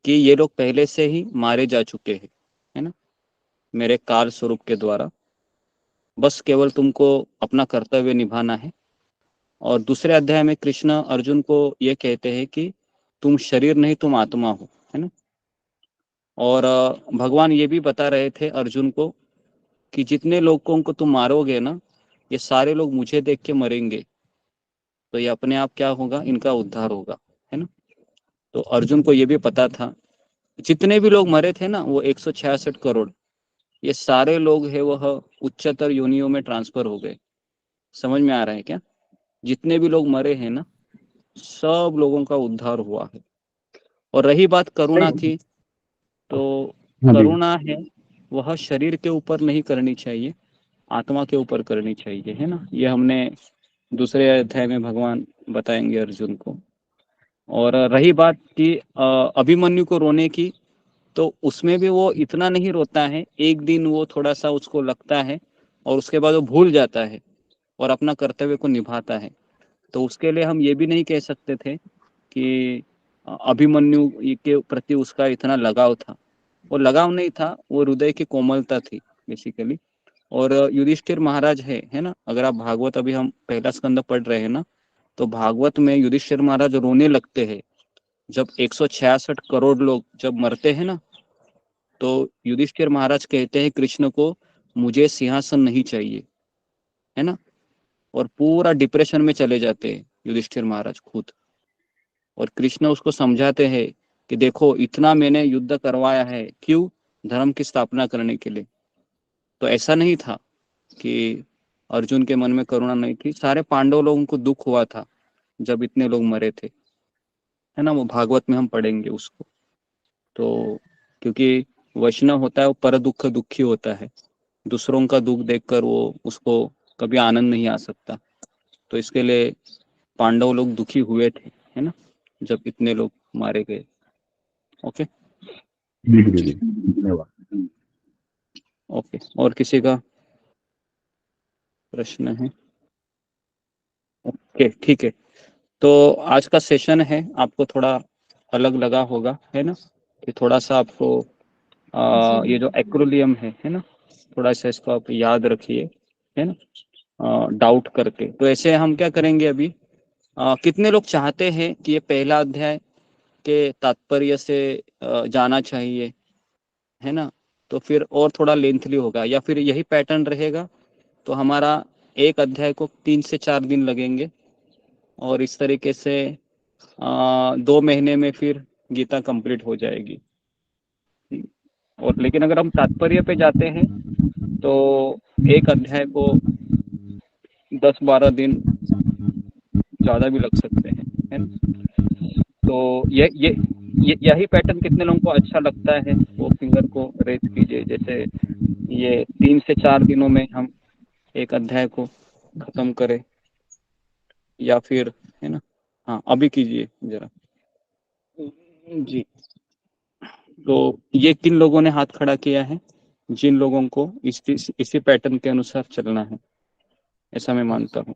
कि ये लोग पहले से ही मारे जा चुके हैं, है ना, मेरे काल स्वरूप के द्वारा, बस केवल तुमको अपना कर्तव्य निभाना है। और दूसरे अध्याय में कृष्ण अर्जुन को ये कहते हैं कि तुम शरीर नहीं, तुम आत्मा हो, है ना। और भगवान ये भी बता रहे थे अर्जुन को कि जितने लोगों को तुम मारोगे ना, ये सारे लोग मुझे देख के मरेंगे, तो ये अपने आप क्या होगा, इनका उद्धार होगा, है ना। तो अर्जुन को ये भी पता था, जितने भी लोग मरे थे ना, वो 166 करोड़, ये सारे लोग है वह उच्चतर योनियों में ट्रांसफर हो गए। समझ में आ रहा है क्या? जितने भी लोग मरे हैं ना, सब लोगों का उद्धार हुआ है। और रही बात करुणा की, तो करुणा है वह शरीर के ऊपर नहीं करनी चाहिए, आत्मा के ऊपर करनी चाहिए, है ना। ये हमने दूसरे अध्याय में भगवान बताएंगे अर्जुन को। और रही बात कि अभिमन्यु को रोने की, तो उसमें भी वो इतना नहीं रोता है, एक दिन वो थोड़ा सा उसको लगता है और उसके बाद वो भूल जाता है और अपना कर्तव्य को निभाता है। तो उसके लिए हम ये भी नहीं कह सकते थे कि अभिमन्यु के प्रति उसका इतना लगाव था। वो लगाव नहीं था, वो हृदय की कोमलता थी बेसिकली। और युधिष्ठिर महाराज है ना, अगर आप भागवत, अभी हम पहला स्कंद पढ़ रहे हैं ना, तो भागवत में युधिष्ठिर महाराज रोने लगते हैं जब 166 करोड़ लोग जब मरते हैं ना, तो युधिष्ठिर महाराज कहते हैं कृष्ण को, मुझे सिंहासन नहीं चाहिए, है ना। और पूरा डिप्रेशन में चले जाते हैं युधिष्ठिर महाराज खुद। और कृष्ण उसको समझाते हैं कि देखो, इतना मैंने युद्ध करवाया है, क्यों? धर्म की स्थापना करने के लिए। तो ऐसा नहीं था कि अर्जुन के मन में करुणा नहीं थी, सारे पांडव लोगों को दुख हुआ था जब इतने लोग मरे थे, है ना। वो भागवत में हम पढ़ेंगे उसको। तो क्योंकि वैष्णव होता है वो पर दुख दुखी होता है, दूसरों का दुख देखकर वो उसको कभी आनंद नहीं आ सकता। तो इसके लिए पांडव लोग दुखी हुए थे, है ना, जब इतने लोग मारे गए। ओके, धन्यवाद। ओके, और किसी का प्रश्न है? ओके, ठीक है। तो आज का सेशन है, आपको थोड़ा अलग लगा होगा, है ना, कि थोड़ा सा आपको ये जो एक्रोलियम है ना, थोड़ा सा इसको आप याद रखिए, है ना, डाउट करके। तो ऐसे हम क्या करेंगे अभी, कितने लोग चाहते हैं कि ये पहला अध्याय के तात्पर्य से जाना चाहिए, है ना। तो फिर और थोड़ा लेंथली होगा, या फिर यही पैटर्न रहेगा तो हमारा एक अध्याय को 3 से 4 दिन लगेंगे, और इस तरीके से 2 महीने में फिर गीता कंप्लीट हो जाएगी। और लेकिन अगर हम तात्पर्य पे जाते हैं तो एक अध्याय को 10-12 दिन ज्यादा भी लग सकते हैं, है ना। तो यही पैटर्न कितने लोगों को अच्छा लगता है, वो फिंगर को रेज कीजिए। जैसे ये 3 से 4 दिनों में हम एक अध्याय को खत्म करें, या फिर, है ना। हाँ, अभी कीजिए जरा जी। तो ये किन लोगों ने हाथ खड़ा किया है, जिन लोगों को इसी पैटर्न के अनुसार चलना है, ऐसा मैं मानता हूँ।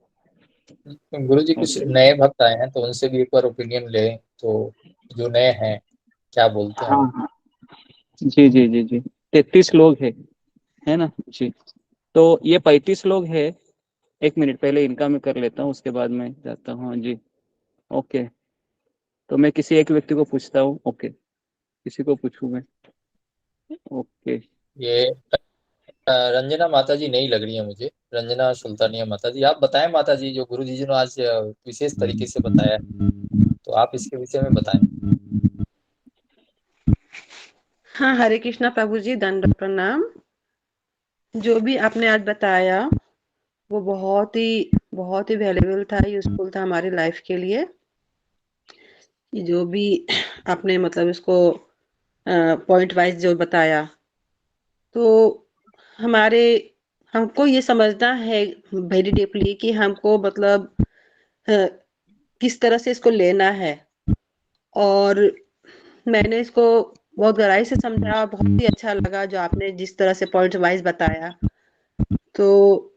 गुरु जी, कुछ नए भक्त आए हैं तो उनसे भी एक बार ओपिनियन ले, तो जो नए हैं क्या बोलते हैं। हाँ, जी जी जी जी, 33 लोग है ना जी। तो ये 35 लोग है। एक मिनट, पहले इनका मैं कर लेता हूँ, उसके बाद मैं जाता हूँ। हाँ जी, ओके। तो मैं किसी एक व्यक्ति को पूछता हूँ। ओके, किसी को पूछूं मैं? ओके, ये रंजना माता जी नहीं लग रही है मुझे, रंजना सुल्तानिया माता जी। आप बताएं माता जी, जो गुरु जी ने आज विशेष तरीके से बताया है, तो आप इसके विषय में बताएं। हाँ, हरे कृष्णा प्रभु जी, दंड प्रणाम। जो भी आपने आज बताया वो बहुत ही वैल्यूबल था, यूजफुल था हमारी लाइफ के लिए। जो भी आपने मतलब इसको पॉइंट वाइज जो बताया, तो हमको ये समझना है वेरी डीपली कि हमको मतलब किस तरह से इसको लेना है। और मैंने इसको बहुत गहराई से समझा, बहुत ही अच्छा लगा जो आपने जिस तरह से पॉइंट वाइज बताया। तो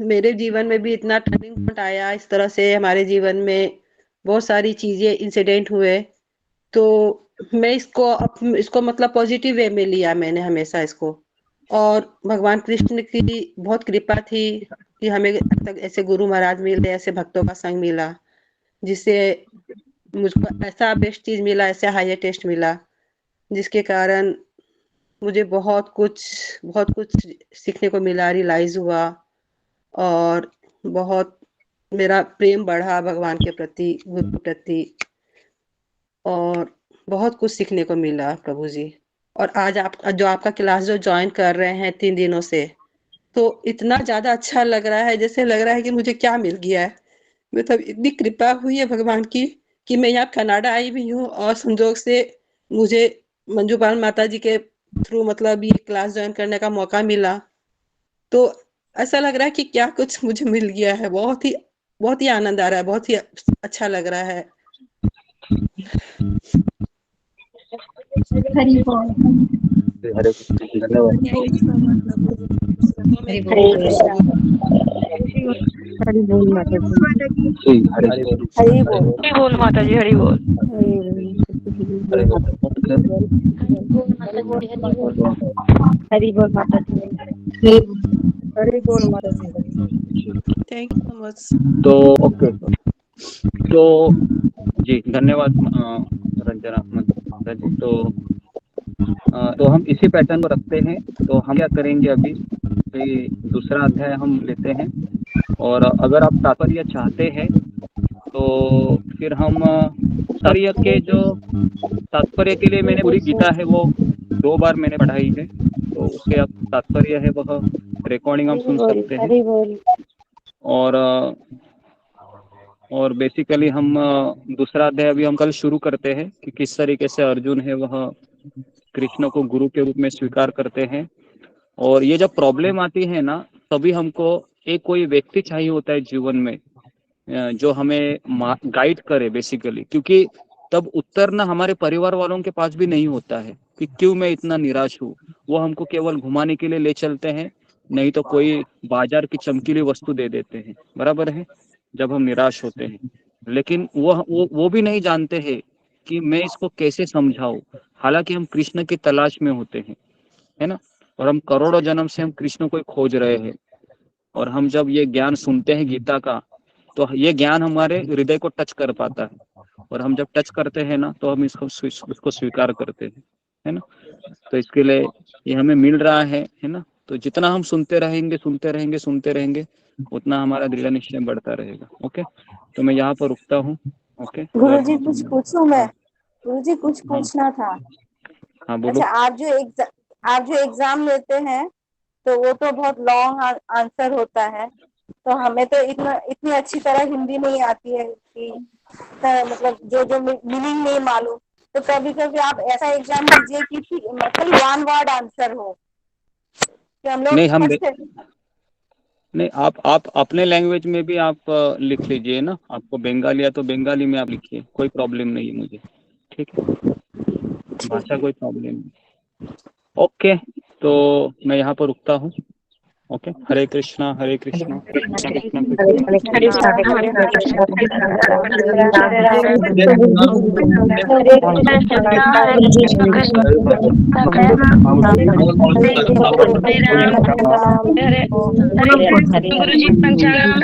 मेरे जीवन में भी इतना टर्निंग पॉइंट आया, इस तरह से हमारे जीवन में बहुत सारी चीजें इंसिडेंट हुए, तो मैं इसको मतलब पॉजिटिव वे में लिया मैंने हमेशा इसको। और भगवान कृष्ण की बहुत कृपा थी कि हमें ऐसे गुरु महाराज मिले, ऐसे भक्तों का संग मिला, जिससे मुझको ऐसा बेस्ट चीज मिला, ऐसे हायर टेस्ट मिला, जिसके कारण मुझे बहुत कुछ सीखने को मिला, रियलाइज हुआ, और बहुत मेरा प्रेम बढ़ा भगवान के प्रति, गुरु के प्रति, और बहुत कुछ सीखने को मिला प्रभु जी। और आज आपका क्लास जो ज्वाइन कर रहे हैं 3 दिनों से, तो इतना ज्यादा अच्छा लग रहा है, जैसे लग रहा है कि मुझे क्या मिल गया है। मतलब इतनी कृपा हुई है भगवान की कि मैं यहाँ कनाडा आई भी हूँ, और संजोग से मुझे मंजूपाल माता जी के थ्रू मतलब ये क्लास ज्वाइन करने का मौका मिला। तो ऐसा लग रहा है कि क्या कुछ मुझे मिल गया है। बहुत ही आनंद आ रहा है, बहुत ही अच्छा लग रहा है। हरि बोल। हरे कृष्ण, धन्यवाद। हरि बोल माता जी। जी, हरे बोल। हरि बोल। हरि बोल माता जी, हरि बोल। हरे बोल। हरि बोल माता जी। हरि बोल माता जी। Thank you so much. तो ओके, तो जी धन्यवाद रंजना माता जी। तो हम इसी पैटर्न को रखते हैं। तो हम क्या करेंगे अभी, दूसरा अध्याय हम लेते हैं, और अगर आप तात्पर्य चाहते हैं तो फिर हम तात्पर्य के लिए मैंने पूरी गीता है वो 2 बार मैंने पढ़ाई है, तो उसके अब तात्पर्य है वह रिकॉर्डिंग हम सुन सकते हैं। और बेसिकली हम दूसरा अध्याय अभी हम कल शुरू करते हैं कि किस तरीके से अर्जुन है वह कृष्ण को गुरु के रूप में स्वीकार करते हैं। और ये जब प्रॉब्लम आती है ना, तभी हमको एक कोई व्यक्ति चाहिए होता है जीवन में जो हमें गाइड करे बेसिकली, क्योंकि तब उत्तर ना हमारे परिवार वालों के पास भी नहीं होता है कि क्यों मैं इतना निराश हूँ। वो हमको केवल घुमाने के लिए ले चलते हैं, नहीं तो कोई बाजार की चमकीली वस्तु दे देते हैं, बराबर है, जब हम निराश होते हैं। लेकिन वो भी नहीं जानते हैं कि मैं इसको कैसे समझाऊं। हालांकि हम कृष्ण की तलाश में होते हैं, है ना, और हम करोड़ों जन्म से हम कृष्ण को खोज रहे हैं। और हम जब ये ज्ञान सुनते हैं गीता का, तो ये ज्ञान हमारे हृदय को टच कर पाता है, और हम जब टच करते हैं ना, तो हम इसको स्वीकार करते हैं, है ना। तो इसके लिए ये हमें मिल रहा है ना। तो जितना हम सुनते रहेंगे उतना हमारा दृढ़ निश्चय बढ़ता रहेगा। ओके, तो मैं यहाँ पर रुकता हूँ। ओके गुरुजी कुछ पूछूं मैं? गुरुजी कुछ पूछना था। हाँ बोलो। अच्छा, आप जो एग्जाम लेते हैं तो वो तो बहुत लॉन्ग आंसर होता है, तो हमें तो इतनी अच्छी तरह हिंदी नहीं आती है कि मतलब जो मीनिंग नहीं मालूम, तो कभी कभी आप ऐसा एग्जाम लीजिए कि मतलब 1 वर्ड आंसर हो कि हम लोग नहीं, आप अपने लैंग्वेज में भी आप लिख लीजिए ना। आपको बंगाली है तो बंगाली में आप लिखिए, कोई प्रॉब्लम नहीं है मुझे, ठीक है, भाषा कोई प्रॉब्लम नहीं। ओके, तो मैं यहाँ पर रुकता हूँ। ओके, हरे कृष्णा हरे कृष्णा कृष्ण कृष्ण गुरुजी पंचांग